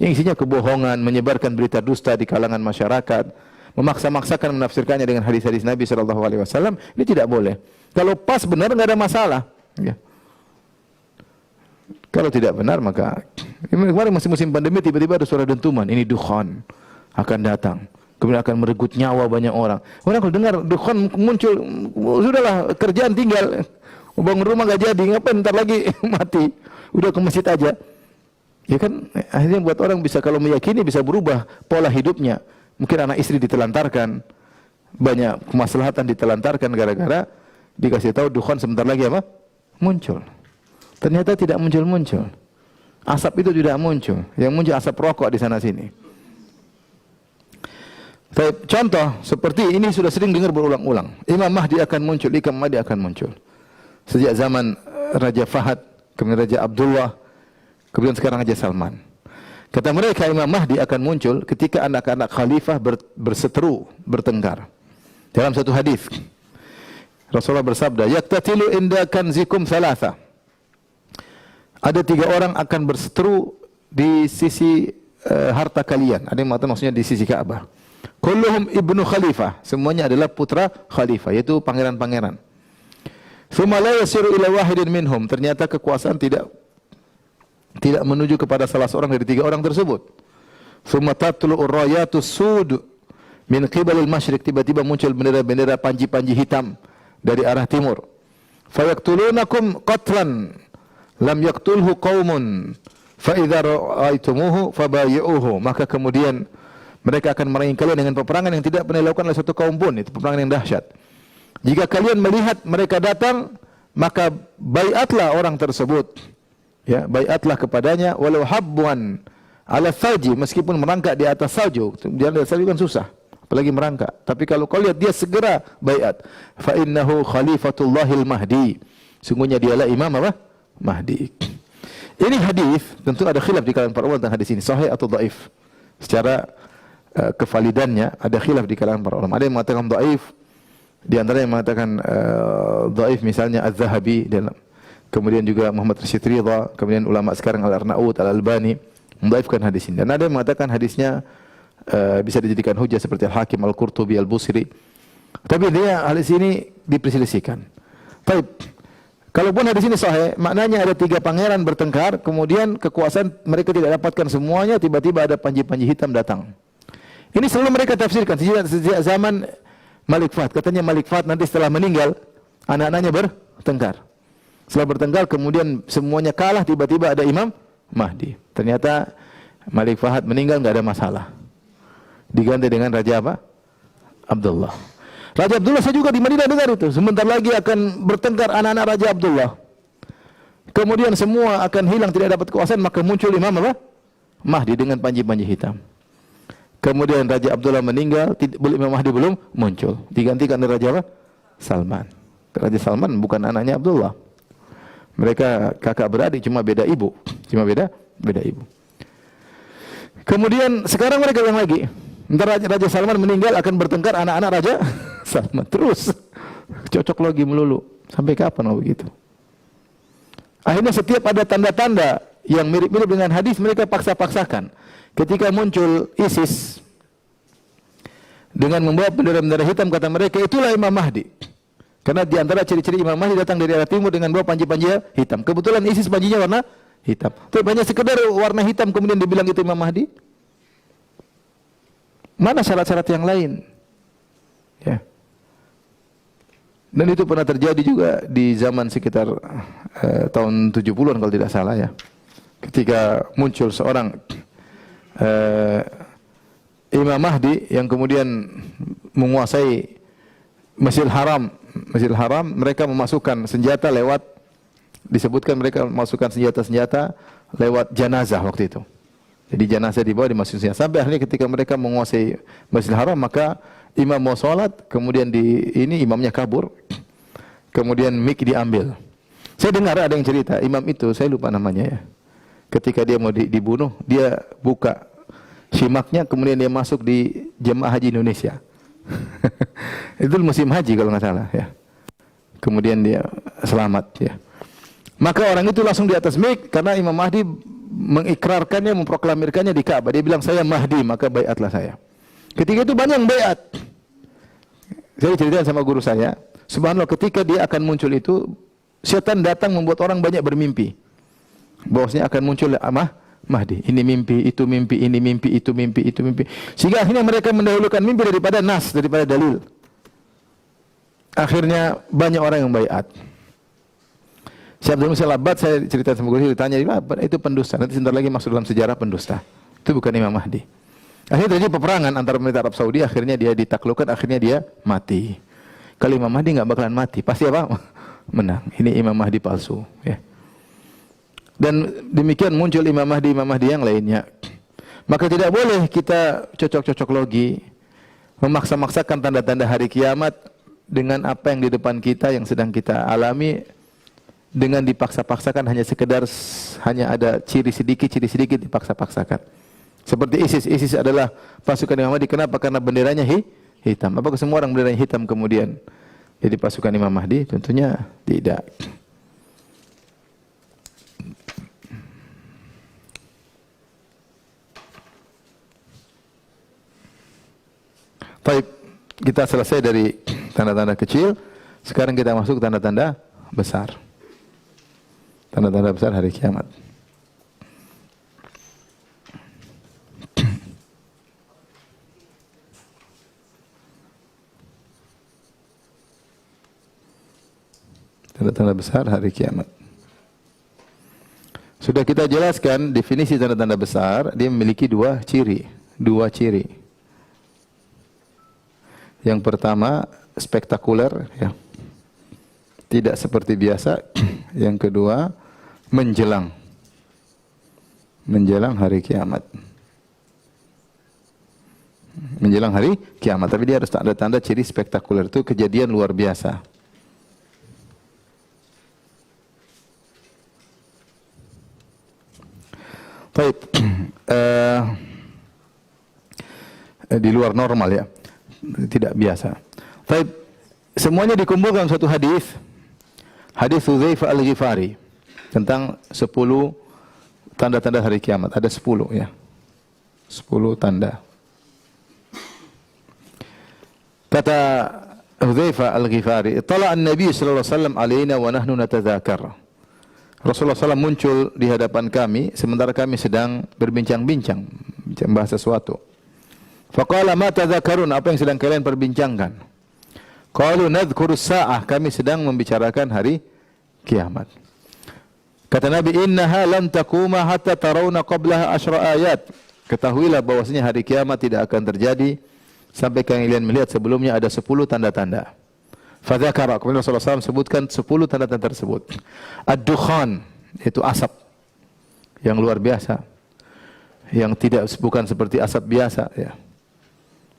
yang isinya kebohongan, menyebarkan berita dusta di kalangan masyarakat, memaksa-maksakan menafsirkannya dengan hadis-hadis Nabi sallallahu alaihi wasallam. Ini tidak boleh. Kalau pas benar enggak ada masalah, ya. Kalau tidak benar maka kemarin masih musim pandemi tiba-tiba ada suara dentuman, ini dukhan akan datang. Kemudian akan merenggut nyawa banyak orang. Orang kalau dengar dukhan muncul, sudahlah kerjaan tinggal. Bangun rumah enggak jadi, ngapain ntar lagi mati. Udah ke masjid aja. Ya kan akhirnya buat orang bisa kalau meyakini bisa berubah pola hidupnya. Mungkin anak istri ditelantarkan. Banyak kemaslahatan ditelantarkan gara-gara dikasih tahu dukhan sebentar lagi apa? Muncul. Ternyata tidak muncul-muncul. Asap itu tidak muncul. Yang muncul asap rokok di sana sini. Contoh seperti ini sudah sering dengar berulang-ulang. Imam Mahdi akan muncul, Imam Mahdi akan muncul. Sejak zaman Raja Fahad, kemudian Raja Abdullah, kemudian sekarang Raja Salman. Kata mereka Imam Mahdi akan muncul ketika anak-anak khalifah berseteru, bertengkar. Dalam satu hadis Rasulullah bersabda, "Yaqtatilu inda kanzikum thalatha." Ada 3 orang akan berseteru di sisi harta kalian. Ada yang mengatakan maksudnya di sisi Ka'bah. Kulluhum ibnu khalifah, semuanya adalah putra khalifah, yaitu pangeran-pangeran. Tsumma la yasiru ila wahidin minhum, ternyata kekuasaan tidak menuju kepada salah seorang dari 3 orang tersebut. Tsumma tatlu'ur rayatus sud min qibalil masyriq, tiba-tiba muncul bendera-bendera panji-panji hitam dari arah timur. Fayaqtulunakum qatlan lam yaqtulhu qaumun fa idza ra'aitumuhu fabayi'uhu, maka kemudian mereka akan merangi kalian dengan peperangan yang tidak pernah dilakukan oleh suatu kaum pun. Itu peperangan yang dahsyat. Jika kalian melihat mereka datang, maka baiatlah orang tersebut. Ya, baiatlah kepadanya walau habwan ala salji, meskipun merangkak di atas salju. Jalan di atas salju kan susah, apalagi merangkak. Tapi kalau kau lihat dia segera baiat. Fa innahu khalifatullahil mahdi. Sungguhnya dialah imam apa? Mahdi. Ini hadis tentu ada khilaf di kalangan para ulama tentang hadis ini, sahih atau dhaif. Secara kevalidannya ada khilaf di kalangan para ulama. Ada yang mengatakan dhaif, di antara yang mengatakan dhaif misalnya Az-Zahabi dalam, kemudian juga Muhammad Rashid Ridha, kemudian ulama sekarang Al-Arnaud, Al-Albani mendhaifkan hadis ini. Dan ada yang mengatakan hadisnya bisa dijadikan hujah seperti Al-Hakim, Al-Qurtubi, Al-Busri. Tapi dia hadis ini diperselisihkan. Baik. Kalaupun hadis ini sahih, maknanya ada 3 pangeran bertengkar, kemudian kekuasaan mereka tidak dapatkan semuanya, tiba-tiba ada panji-panji hitam datang. Ini selalu mereka tafsirkan sejak zaman Malik Fahd. Katanya Malik Fahd nanti setelah meninggal, anak-anaknya bertengkar. Setelah bertengkar, kemudian semuanya kalah, tiba-tiba ada Imam Mahdi. Ternyata Malik Fahd meninggal, enggak ada masalah. Diganti dengan Raja apa? Abdullah. Raja Abdullah saya juga di Madinah dengar itu. Sebentar lagi akan bertengkar anak-anak Raja Abdullah. Kemudian semua akan hilang, tidak dapat kekuasaan, maka muncul Imam apa? Mahdi dengan panji-panji hitam. Kemudian Raja Abdullah meninggal, Imam Mahdi belum muncul. Digantikan oleh Raja apa? Salman. Raja Salman bukan anaknya Abdullah. Mereka kakak beradik, cuma beda ibu. Cuma beda ibu. Kemudian sekarang mereka bilang lagi, ntar Raja Salman meninggal akan bertengkar anak-anak Raja Salman. Terus cocok lagi melulu. Sampai kapan begitu? Akhirnya setiap ada tanda-tanda yang mirip-mirip dengan hadis, mereka paksa-paksakan. Ketika muncul ISIS dengan membawa bendera-bendera hitam, kata mereka itulah Imam Mahdi. Karena di antara ciri-ciri Imam Mahdi datang dari arah timur dengan bawa panji-panji hitam. Kebetulan ISIS panjinya warna hitam. Tapi banyak sekedar warna hitam kemudian dibilang itu Imam Mahdi. Mana syarat-syarat yang lain? Ya. Dan itu pernah terjadi juga di zaman sekitar tahun 70-an kalau tidak salah ya. Ketika muncul seorang Imam Mahdi yang kemudian menguasai Masjidil Haram, mereka memasukkan senjata lewat, disebutkan mereka memasukkan senjata-senjata lewat jenazah waktu itu. Jadi jenazah dibawa dimasukkan. Sampai akhirnya ketika mereka menguasai Masjidil Haram, maka imam mau sholat, kemudian imamnya kabur, kemudian mic diambil. Saya dengar ada yang cerita, imam itu, saya lupa namanya ya. Ketika dia mau dibunuh, dia buka simaknya, kemudian dia masuk di jemaah haji Indonesia. Itu musim haji kalau nggak salah ya. Kemudian dia selamat ya. Maka orang itu langsung di atas mic karena Imam Mahdi mengikrarkannya, memproklamirkannya di Ka'bah. Dia bilang saya Mahdi, maka baiatlah saya. Ketika itu banyak yang baiat. Saya ceritakan sama guru saya, subhanallah ketika dia akan muncul itu, setan datang membuat orang banyak bermimpi. Bahwasanya akan muncul Mahdi. Ini mimpi, itu mimpi, ini mimpi, itu mimpi, itu mimpi. Sehingga akhirnya mereka mendahulukan mimpi daripada nas, daripada dalil. Akhirnya banyak orang yang baiat. Syekh Abdul Muhsin Al-Abbad, saya cerita sama guru, ditanya, itu pendusta. Nanti sebentar lagi masuk dalam sejarah pendusta. Itu bukan Imam Mahdi. Akhirnya terjadi peperangan antara pemerintah Arab Saudi, akhirnya dia ditaklukkan, akhirnya dia mati. Kalau Imam Mahdi nggak bakalan mati, pasti apa? Menang. Ini Imam Mahdi palsu. Ya. Dan demikian muncul Imam Mahdi yang lainnya. Maka tidak boleh kita cocok-cocok logi, memaksa-maksakan tanda-tanda hari kiamat dengan apa yang di depan kita yang sedang kita alami, dengan dipaksa-paksakan hanya sekedar hanya ada ciri sedikit dipaksa-paksakan. Seperti ISIS adalah pasukan Imam Mahdi. Kenapa? Karena benderanya hitam. Apakah semua orang benderanya hitam kemudian jadi pasukan Imam Mahdi? Tentunya tidak. Baik, kita selesai dari tanda-tanda kecil. Sekarang kita masuk tanda-tanda besar. Tanda-tanda besar hari kiamat. Tanda-tanda besar hari kiamat. Sudah kita jelaskan definisi tanda-tanda besar, dia memiliki dua ciri. Yang pertama, spektakuler, ya. Tidak seperti biasa. Yang kedua, menjelang hari kiamat. Menjelang hari kiamat, tapi dia harus ada tanda ciri spektakuler, itu kejadian luar biasa. Baik, di luar normal ya, tidak biasa. Baik, semuanya dikumpulkan satu hadis Hudzaifah Al-Ghifari tentang 10 tanda-tanda hari kiamat. Ada 10 ya, 10 tanda. Kata Hudzaifah Al-Ghifari, "Tala an-nabi sallallahu alaihi wasallam alaina wa nahnu natadzakar." Rasulullah SAW muncul di hadapan kami sementara kami sedang berbincang-bincang, membahas sesuatu. Faqala ma tadzakarun, apa yang sedang kalian perbincangkan? Qalu nadhkuru sa'ah, kami sedang membicarakan hari kiamat. Kata Nabi, innaha lam taquma hatta tarawna qablaha asyra ayat. Ketahuilah bahwasanya hari kiamat tidak akan terjadi sampai kalian melihat sebelumnya ada 10 tanda-tanda. Fadzakara, kemudian Rasulullah SAW sebutkan 10 tanda-tanda tersebut. Ad-dukhan, itu asap yang luar biasa, yang bukan seperti asap biasa ya.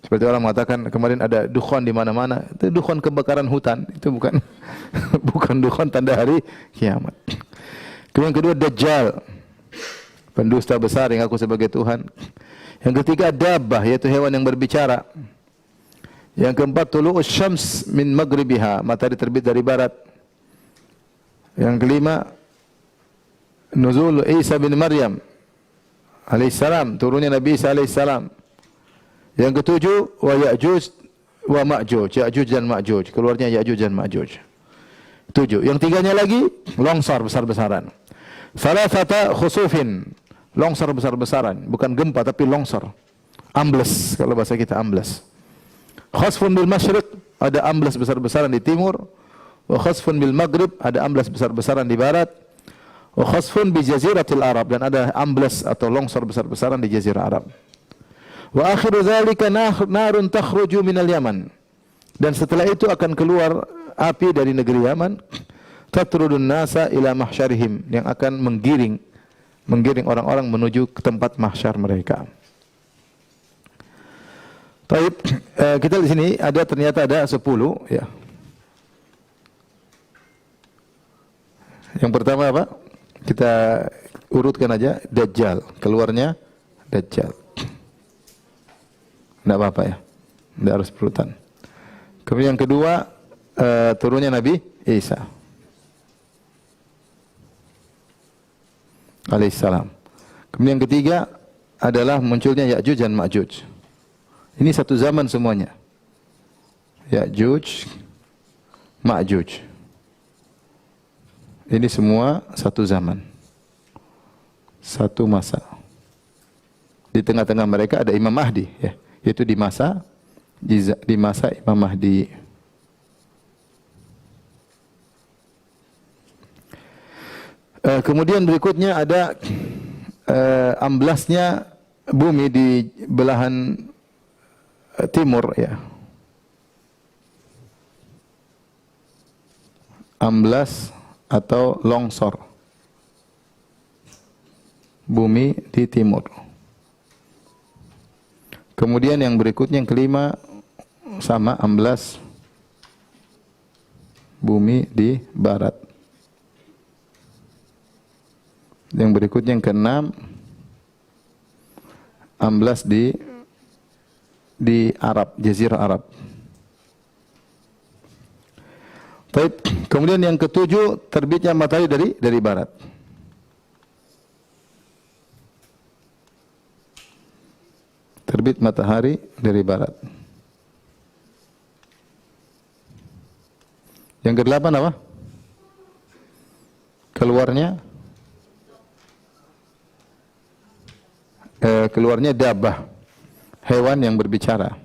Seperti orang mengatakan kemarin ada dukhan di mana-mana, itu dukhan kebakaran hutan, itu bukan bukan dukhan tanda hari kiamat. Kemudian yang kedua Dajjal, pendusta besar yang ngaku sebagai Tuhan. Yang ketiga Dabbah, yaitu hewan yang berbicara. Yang keempat tulu'us syams min maghribiha, matahari terbit dari barat. Yang kelima nuzul Isa bin Maryam alaihissalam, turunnya Nabi Isa alaihissalam. Yang ketujuh wa Ya'juj wa Ma'juj, Ya'juj dan Ma'juj, keluarnya Ya'juj dan Ma'juj. 7. Yang tiganya lagi longsor besar-besaran. Salasata khusufin, longsor besar-besaran, bukan gempa tapi longsor. Ambles, kalau bahasa kita ambles. Khasfun bil masyriq, ada ambles besar-besaran di timur. Wa khasfun bil maghrib, ada ambles besar-besaran di barat. Wa khasfun bi jaziratil Arab, dan ada ambles atau longsor besar-besaran di jazirah Arab. Wa akhiru dzalika narun takhruju minal Yaman. Dan setelah itu akan keluar api dari negeri Yaman, tatrudun nasa ila mahsyarihim, yang akan menggiring orang-orang menuju ke tempat mahsyar mereka. Baik, kita di sini ternyata ada 10 ya. Yang pertama apa? Kita urutkan aja, Dajjal, keluarnya Dajjal. Tidak apa-apa ya, tidak harus berurutan. Kemudian yang kedua, turunnya Nabi Isa alaihissalam. Kemudian yang ketiga adalah munculnya Ya'juj dan Ma'juj. Ini satu zaman semuanya. Ya'juj, Ma'juj. Ini semua satu zaman, satu masa. Di tengah-tengah mereka ada Imam Mahdi, ya. Yaitu di masa Imam Mahdi. Kemudian berikutnya ada amblasnya bumi di belahan timur, ya. Amblas atau longsor bumi di timur. Kemudian yang berikutnya yang kelima sama amblas bumi di barat. Yang berikutnya yang keenam amblas di Arab, jazirah Arab. Baik, kemudian yang ketujuh terbitnya matahari dari barat. Terbit matahari dari barat. Yang kedelapan apa? Keluarnya Dabbah, hewan yang berbicara.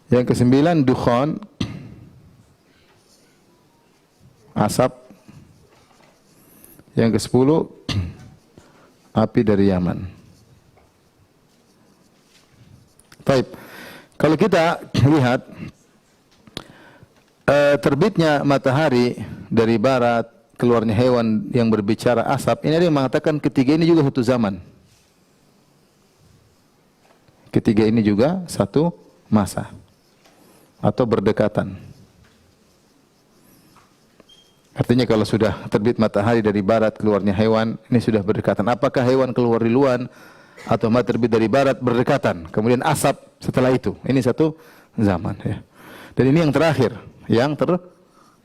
Yang kesembilan dukhan, asap. Yang kesepuluh api dari Yaman. Baik, kalau kita lihat terbitnya matahari dari barat, keluarnya hewan yang berbicara asap, ini ada yang mengatakan ketiga ini juga satu zaman. Ketiga ini juga satu masa atau berdekatan. Artinya kalau sudah terbit matahari dari barat, keluarnya hewan, ini sudah berdekatan. Apakah hewan keluar duluan atau matahari terbit dari barat berdekatan, kemudian asap setelah itu? Ini satu zaman, ya. Dan ini yang terakhir,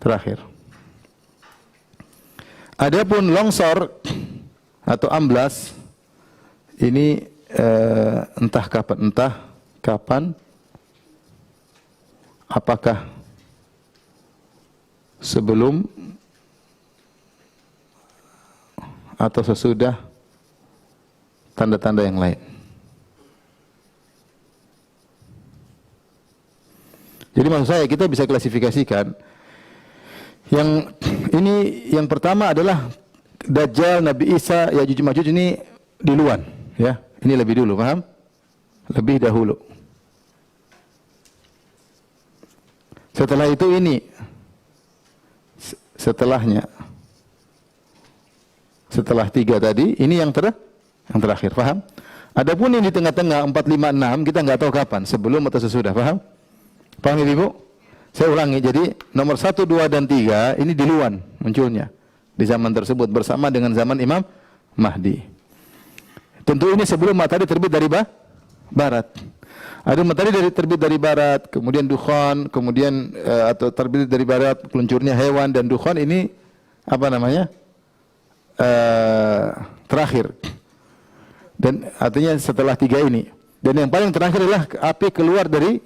terakhir. Adapun longsor atau amblas ini entah kapan, apakah sebelum atau sesudah tanda-tanda yang lain. Jadi maksud saya kita bisa klasifikasikan yang ini, yang pertama adalah Dajjal, Nabi Isa, Ya'juj Ma'juj ini duluan, ya. Ini lebih dulu, paham? Lebih dahulu. Setelah itu ini setelahnya. Setelah tiga tadi, ini yang Yang terakhir, paham? Adapun yang di tengah-tengah 4, 5, 6 kita nggak tahu kapan, sebelum atau sesudah, paham? Paham Ibu? Saya ulangi, jadi nomor 1, 2 dan 3 ini duluan munculnya di zaman tersebut bersama dengan zaman Imam Mahdi. Tentu ini sebelum matahari terbit dari barat. Ada matahari terbit dari barat, kemudian dukhan, kemudian atau terbit dari barat keluncurnya hewan, dan dukhan ini apa namanya? Terakhir. Dan artinya setelah 3 ini. Dan yang paling terakhir adalah api keluar dari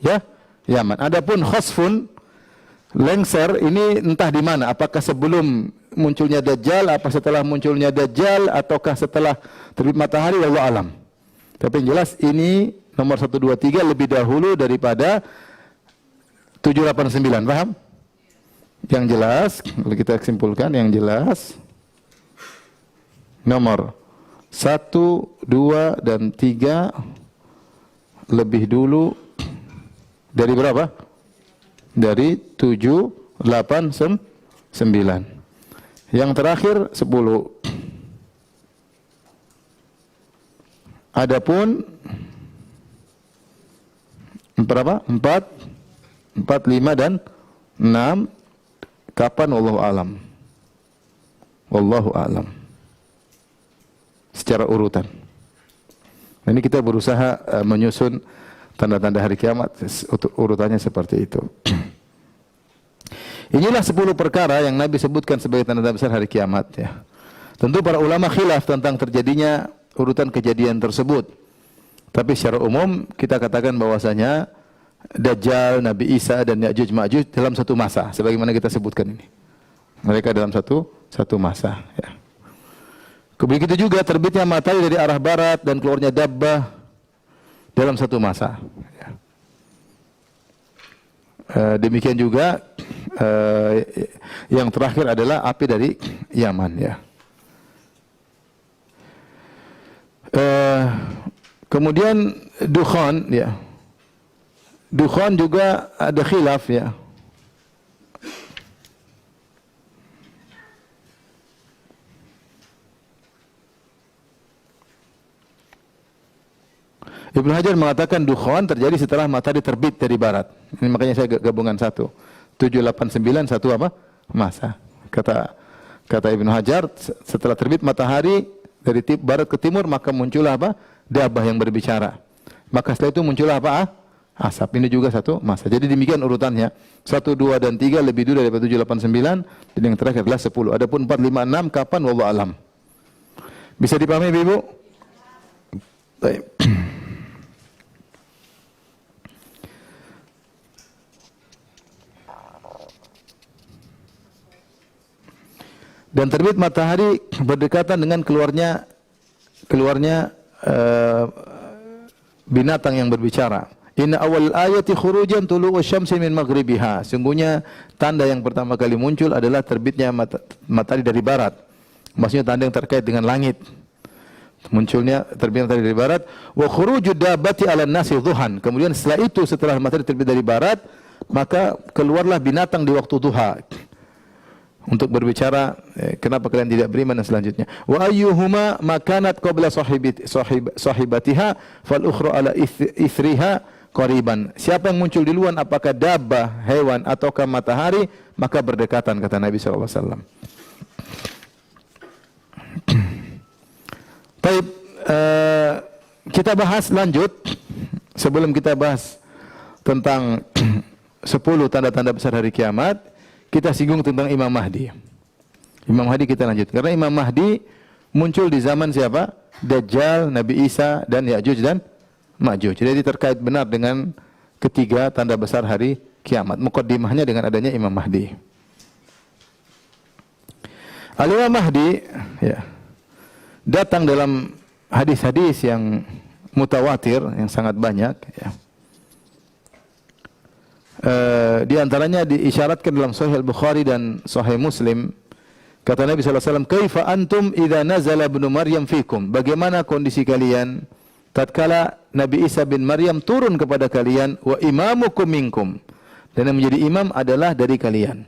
Yaman. Adapun khasfun, lengser, ini entah di mana. Apakah sebelum munculnya Dajjal, apa setelah munculnya Dajjal, ataukah setelah terbit matahari, wallahu alam. Tapi yang jelas ini nomor 1, 2, 3 lebih dahulu daripada 789, paham? Yang jelas, kalau kita simpulkan, yang jelas nomor 1, 2 dan 3 lebih dulu dari berapa? Dari 7, 8, 9. Yang terakhir 10. Adapun berapa? 4, 5 dan 6 kapan, wallahu alam. Wallahu alam. Secara urutan. Ini kita berusaha menyusun tanda-tanda hari kiamat, urutannya seperti itu. Inilah 10 perkara yang Nabi sebutkan sebagai tanda-tanda besar hari kiamat, ya. Tentu para ulama khilaf tentang terjadinya urutan kejadian tersebut. Tapi secara umum kita katakan bahwasanya Dajjal, Nabi Isa dan Ya'juj Ma'juj dalam satu masa, sebagaimana kita sebutkan ini. Mereka dalam satu masa, ya. Begitu juga terbitnya matahari dari arah barat dan keluarnya dabbah dalam satu masa. Demikian juga yang terakhir adalah api dari Yaman, ya. Kemudian dukhan, ya. Dukhan juga ada khilaf, ya. Ibnu Hajar mengatakan dukhan terjadi setelah matahari terbit dari barat. Ini makanya saya gabungan satu. 789 satu apa? Masa. Kata Ibnu Hajar, setelah terbit matahari dari barat ke timur, maka muncullah apa? Dabbah yang berbicara. Maka setelah itu muncullah apa? Asap. Ini juga satu masa. Jadi demikian urutannya. 1, 2 dan 3 lebih dulu daripada 789, dan yang terakhir adalah 10. Adapun 4, 5, 6 kapan, wallahu alam. Bisa dipahami Ibu? Baik. Dan terbit matahari berdekatan dengan keluarnya binatang yang berbicara. Inna awal ayati khurujan tulu'u syamsi min maghribiha. Sungguhnya tanda yang pertama kali muncul adalah terbitnya matahari dari barat. Maksudnya tanda yang terkait dengan langit. Munculnya terbit matahari dari barat. Wa khurujud dabbati 'alan nasi dhuhan. Kemudian setelah matahari terbit dari barat, maka keluarlah binatang di waktu duha. Untuk berbicara, kenapa kalian tidak beriman, dan selanjutnya. Wa ayyuhuma makanat qabla sahibatiha fal ukhra ala ithriha qariban. Siapa yang muncul duluan, apakah dabbah, hewan ataukah matahari, maka berdekatan, kata Nabi SAW. Baik, kita bahas lanjut sebelum kita bahas tentang 10 tanda-tanda besar hari kiamat. Kita singgung tentang Imam Mahdi. Imam Mahdi kita lanjut. Karena Imam Mahdi muncul di zaman siapa? Dajjal, Nabi Isa, dan Ya'juj dan Ma'juj. Jadi terkait benar dengan ketiga tanda besar hari kiamat. Muqaddimahnya dengan adanya Imam Mahdi. Al-Imam Mahdi, ya, datang dalam hadis-hadis yang mutawatir, yang sangat banyak, ya. Di antaranya diisyaratkan dalam Sahih Al-Bukhari dan Sahih Muslim. Kata Nabi SAW, "Kaifa antum idza nazala ibnu Maryam fikum?" Bagaimana kondisi kalian tatkala Nabi Isa bin Maryam turun kepada kalian, wa imamukum minkum, dan yang menjadi imam adalah dari kalian.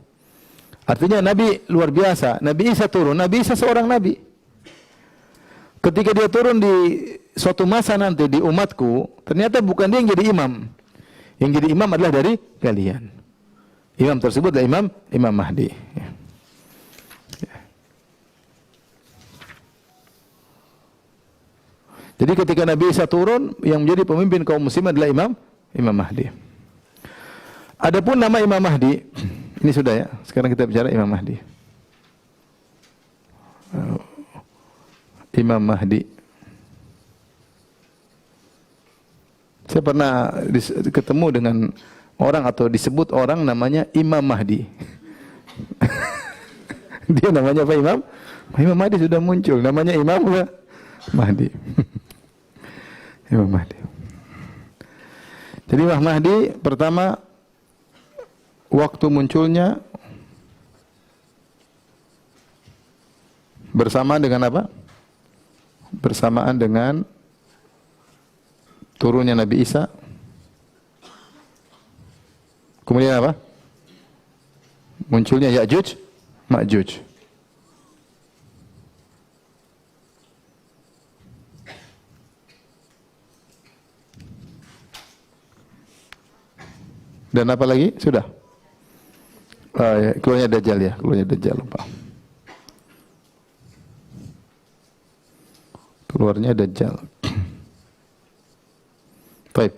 Artinya Nabi luar biasa. Nabi Isa turun, Nabi Isa seorang nabi. Ketika dia turun di suatu masa nanti di umatku, ternyata bukan dia yang jadi imam. Yang jadi imam adalah dari kalian. Imam tersebut adalah Imam Mahdi. Ya. Jadi ketika Nabi Isa turun, yang menjadi pemimpin kaum muslimin adalah Imam Mahdi. Adapun nama Imam Mahdi, ini sudah ya. Sekarang kita bicara Imam Mahdi. Imam Mahdi. Saya pernah ketemu dengan orang atau disebut orang namanya Imam Mahdi. Dia namanya apa Imam? Imam Mahdi sudah muncul. Namanya Imam Mahdi. Imam Mahdi. Jadi Imam Mahdi pertama waktu munculnya bersamaan dengan apa? Bersamaan dengan turunnya Nabi Isa. Kemudian apa? Munculnya Ya'juj, Ma'juj. Dan apa lagi? Sudah. Ya, keluarnya Dajjal ya, keluarnya Dajjal lupa. Keluarnya Dajjal. Baik.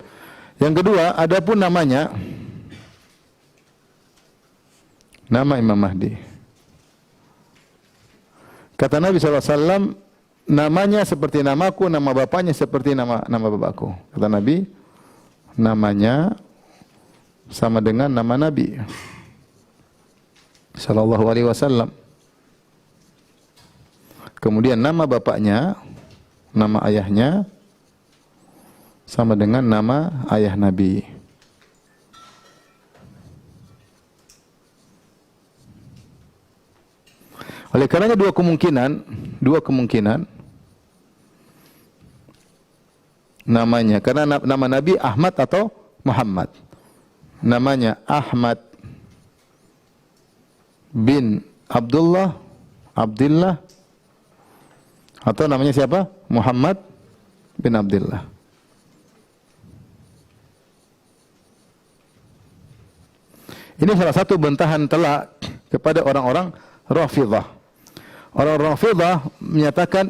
Yang kedua, adapun namanya nama Imam Mahdi. Kata Nabi SAW, namanya seperti namaku, nama bapaknya seperti nama bapakku. Kata Nabi, namanya sama dengan nama Nabi sallallahu alaihi wasallam. Kemudian nama bapaknya, nama ayahnya sama dengan nama ayah Nabi. Oleh karenanya dua kemungkinan namanya, karena nama Nabi Ahmad atau Muhammad. Namanya Ahmad bin Abdullah atau namanya siapa? Muhammad bin Abdullah. Ini salah satu bantahan telak kepada orang-orang Rafidhah. Orang Rafidhah menyatakan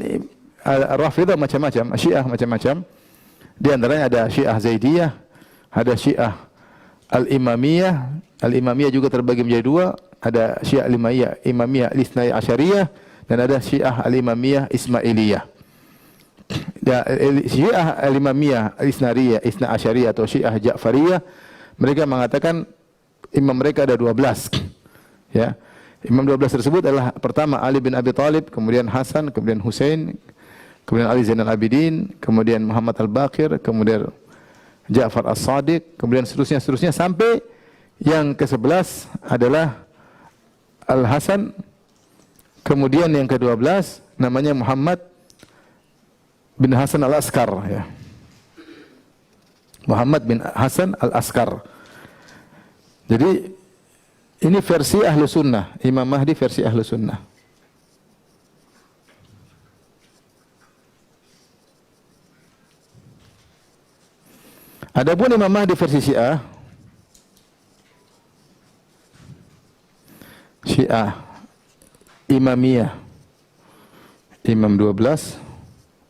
Rafidhah macam-macam, Syiah macam-macam. Di antaranya ada Syiah Zaidiyah, ada Syiah Al-Imamiyah. Al-Imamiyah juga terbagi menjadi dua. Ada Syiah Imamiyah Al-Ithnai Asyariyah dan ada Syiah Al-Imamiyah Ismailiyah. Syiah Al-Imamiyah Al-Ithnai Asyariyah atau Syiah Ja'fariyah, mereka mengatakan imam mereka ada 12. Ya. Imam 12 tersebut adalah pertama Ali bin Abi Thalib, kemudian Hasan, kemudian Husain, kemudian Ali Zainal Abidin, kemudian Muhammad Al-Baqir, kemudian Ja'far As-Sadiq, kemudian seterusnya sampai yang ke-11 adalah Al-Hasan, kemudian yang ke-12 namanya Muhammad bin Hasan Al-Askar ya. Muhammad bin Hasan Al-Askar. Jadi ini versi Ahlu Sunnah, Imam Mahdi versi Ahlu Sunnah. Adapun Imam Mahdi versi Syiah, Imamiyah, Imam 12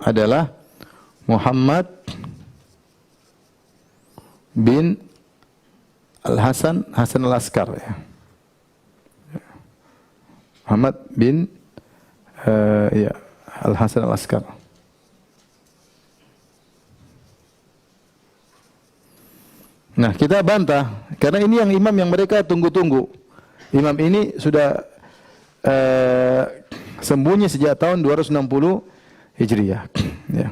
adalah Muhammad bin Hasan Al-Askar ya. Muhammad bin Al-Hasan Al-Askar. Nah, kita bantah karena ini yang imam yang mereka tunggu-tunggu. Imam ini sudah sembunyi sejak tahun 260 Hijriah. Ya.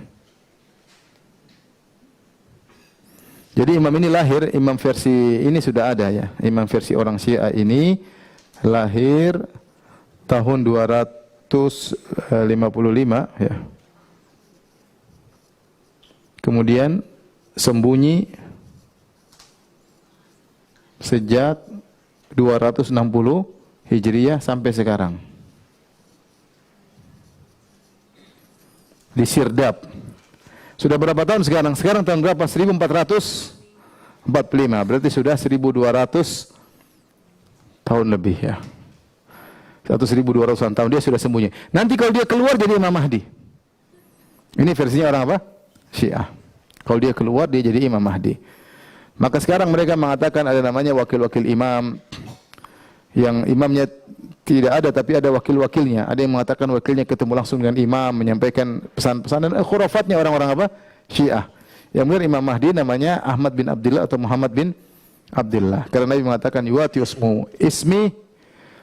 Jadi imam ini lahir, imam versi ini sudah ada ya. Imam versi orang Syiah ini lahir tahun 255 ya. Kemudian sembunyi sejak 260 Hijriah sampai sekarang. di Sirdab. Sudah berapa tahun sekarang? Sekarang tahun berapa? 1445. Berarti sudah 1200 tahun lebih ya. 1200-an tahun dia sudah sembunyi. Nanti kalau dia keluar jadi Imam Mahdi. Ini versinya orang apa? Syiah. Kalau dia keluar dia jadi Imam Mahdi. Maka sekarang mereka mengatakan ada namanya wakil-wakil imam, yang imamnya tidak ada tapi ada wakil-wakilnya. Ada yang mengatakan wakilnya ketemu langsung dengan imam, menyampaikan pesan-pesan, dan khurafatnya orang-orang apa? Syiah. Yang benar Imam Mahdi namanya Ahmad bin Abdullah atau Muhammad bin Abdullah. Karena Nabi mengatakan yuwati ismi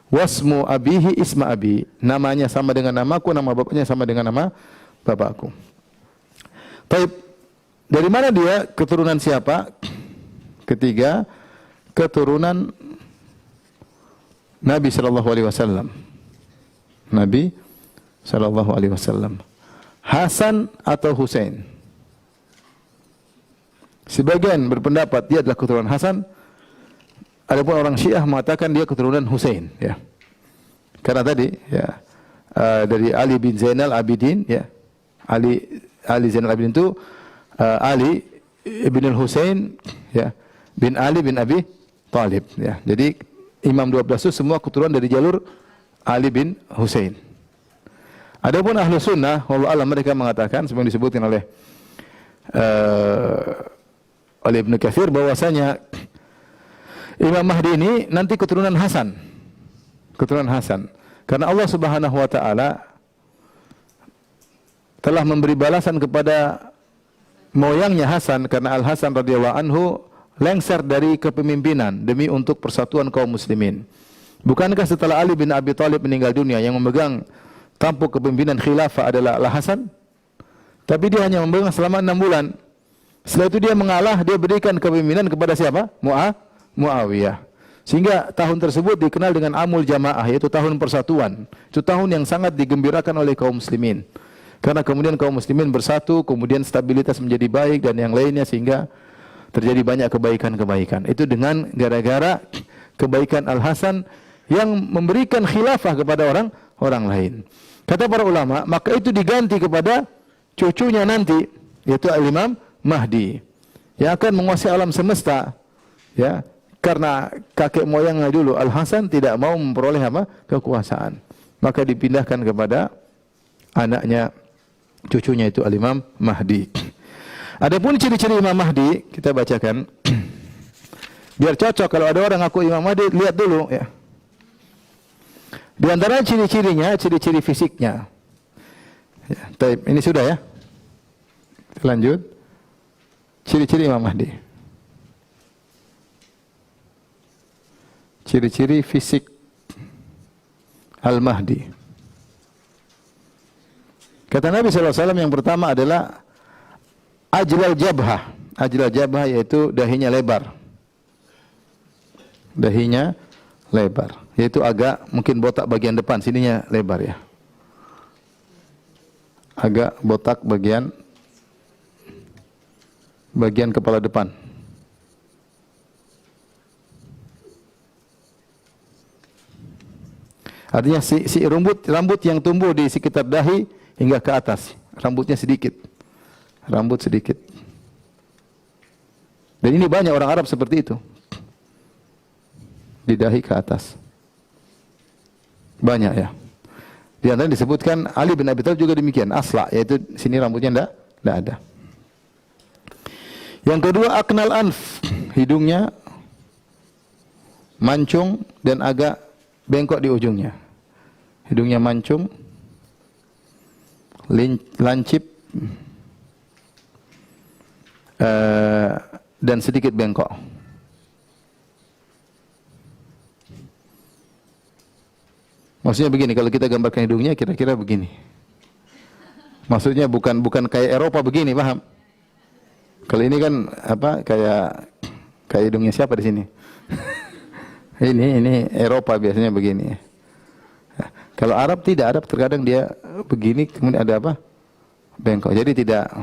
wasmu abihi isma abi. Namanya sama dengan namaku, nama bapaknya sama dengan nama bapakku. Baik. Dari mana dia? Keturunan siapa? Ketiga, keturunan Nabi sallallahu alaihi wasallam. Nabi sallallahu alaihi wasallam. Hasan atau Husain? Sebagian berpendapat dia adalah keturunan Hasan. Adapun orang Syiah mengatakan dia keturunan Husain, ya. Karena tadi ya dari Ali bin Zainal Abidin, ya. Ali Zainal Abidin itu Ali ibn al-Husain, ya, bin Ali bin Abi Thalib, ya. Jadi Imam 12 itu semua keturunan dari jalur Ali bin Husain. Adapun ahlu sunnah, wallahu alam, mereka mengatakan seperti yang disebutkan oleh Ibnu Katsir bahwasanya Imam Mahdi ini nanti keturunan Hasan. Keturunan Hasan. Karena Allah Subhanahu wa taala telah memberi balasan kepada moyangnya Hasan, karena Al Hasan radhiyallahu anhu lengser dari kepemimpinan demi untuk persatuan kaum muslimin. Bukankah setelah Ali bin Abi Thalib meninggal dunia yang memegang tampuk kepemimpinan khilafah adalah Al Hasan? Tapi dia hanya memegang selama 6 bulan. Setelah itu dia mengalah, dia berikan kepemimpinan kepada siapa? Muawiyah. Sehingga tahun tersebut dikenal dengan Amul Jamaah, yaitu tahun persatuan. Itu tahun yang sangat digembirakan oleh kaum muslimin. Karena kemudian kaum muslimin bersatu, kemudian stabilitas menjadi baik dan yang lainnya, sehingga terjadi banyak kebaikan-kebaikan. Itu dengan gara-gara kebaikan Al-Hasan yang memberikan khilafah kepada orang lain. Kata para ulama, maka itu diganti kepada cucunya nanti, yaitu Al-Imam Mahdi, yang akan menguasai alam semesta, ya. Karena kakek moyangnya dulu Al-Hasan tidak mau memperoleh apa? Kekuasaan. Maka dipindahkan kepada anaknya, cucunya itu Al-Imam Mahdi. Adapun ciri-ciri Imam Mahdi kita bacakan. Biar cocok kalau ada orang ngaku Imam Mahdi, lihat dulu, ya. Di antara ciri-cirinya, ciri-ciri fisiknya. Ya, ini sudah, ya. Lanjut. Ciri-ciri Imam Mahdi. Ciri-ciri fisik Al-Mahdi. Kata Nabi SAW yang pertama adalah ajlal jabhah. Ajlal jabhah yaitu dahinya lebar. Dahinya lebar. Yaitu agak mungkin botak bagian depan. Sininya lebar, ya. Agak botak bagian kepala depan. Artinya si rambut yang tumbuh di sekitar dahi hingga ke atas. Rambutnya sedikit. Rambut sedikit. Dan ini banyak orang Arab seperti itu. Di dahi ke atas. Banyak, ya. Di antara disebutkan Ali bin Abi Thalib juga demikian. Asla, yaitu sini rambutnya enggak ada. Yang kedua, aknal anf, hidungnya mancung dan agak bengkok di ujungnya. Hidungnya mancung, lancip, dan sedikit bengkok. Maksudnya begini, kalau kita gambarkan hidungnya kira-kira begini. Maksudnya bukan kayak Eropa begini, paham? Kalau ini kan apa, kayak hidungnya siapa di sini? Ini Eropa biasanya begini. Kalau Arab tidak, Arab terkadang dia begini, kemudian ada apa? Bengkok. Jadi tidak,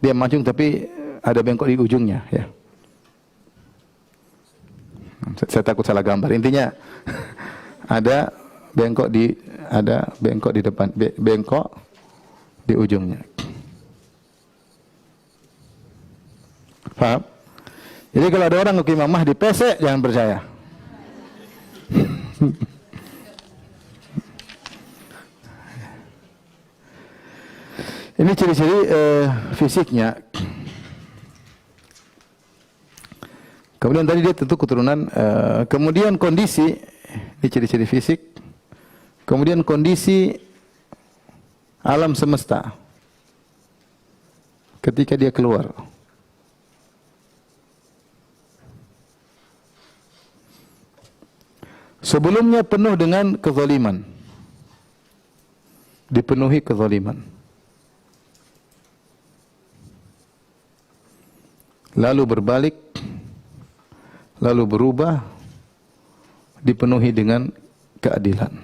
dia mancung tapi ada bengkok di ujungnya, ya. Saya takut salah gambar. Intinya ada bengkok di depan, di ujungnya. Paham? Jadi kalau ada orang ke Imam Mahdi pesek, jangan percaya. Ini ciri-ciri fisiknya. Kemudian tadi dia tentu keturunan. Kemudian kondisi, ini ciri-ciri fisik. Kemudian kondisi alam semesta ketika dia keluar. Sebelumnya penuh dengan kezaliman. Dipenuhi kezaliman. Lalu berbalik, lalu berubah, dipenuhi dengan keadilan.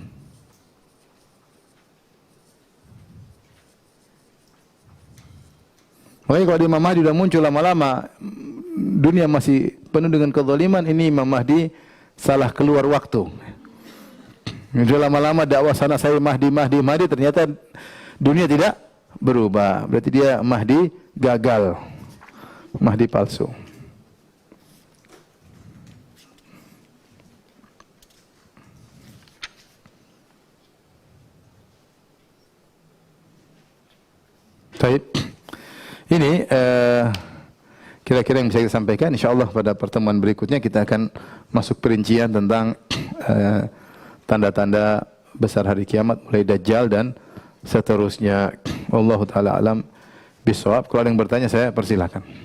Makanya kalau Imam Mahdi sudah muncul lama-lama, dunia masih penuh dengan kezaliman, ini Imam Mahdi salah keluar waktu. Sudah lama-lama dakwah sana saya Mahdi, ternyata dunia tidak berubah. Berarti dia Mahdi gagal. Mahdi palsu. Baik. Ini kira-kira yang bisa kita sampaikan. InsyaAllah pada pertemuan berikutnya kita akan masuk perincian tentang tanda-tanda besar hari kiamat, mulai Dajjal dan seterusnya. Wallahu ta'ala alam bisawab. Kalau ada yang bertanya saya persilakan.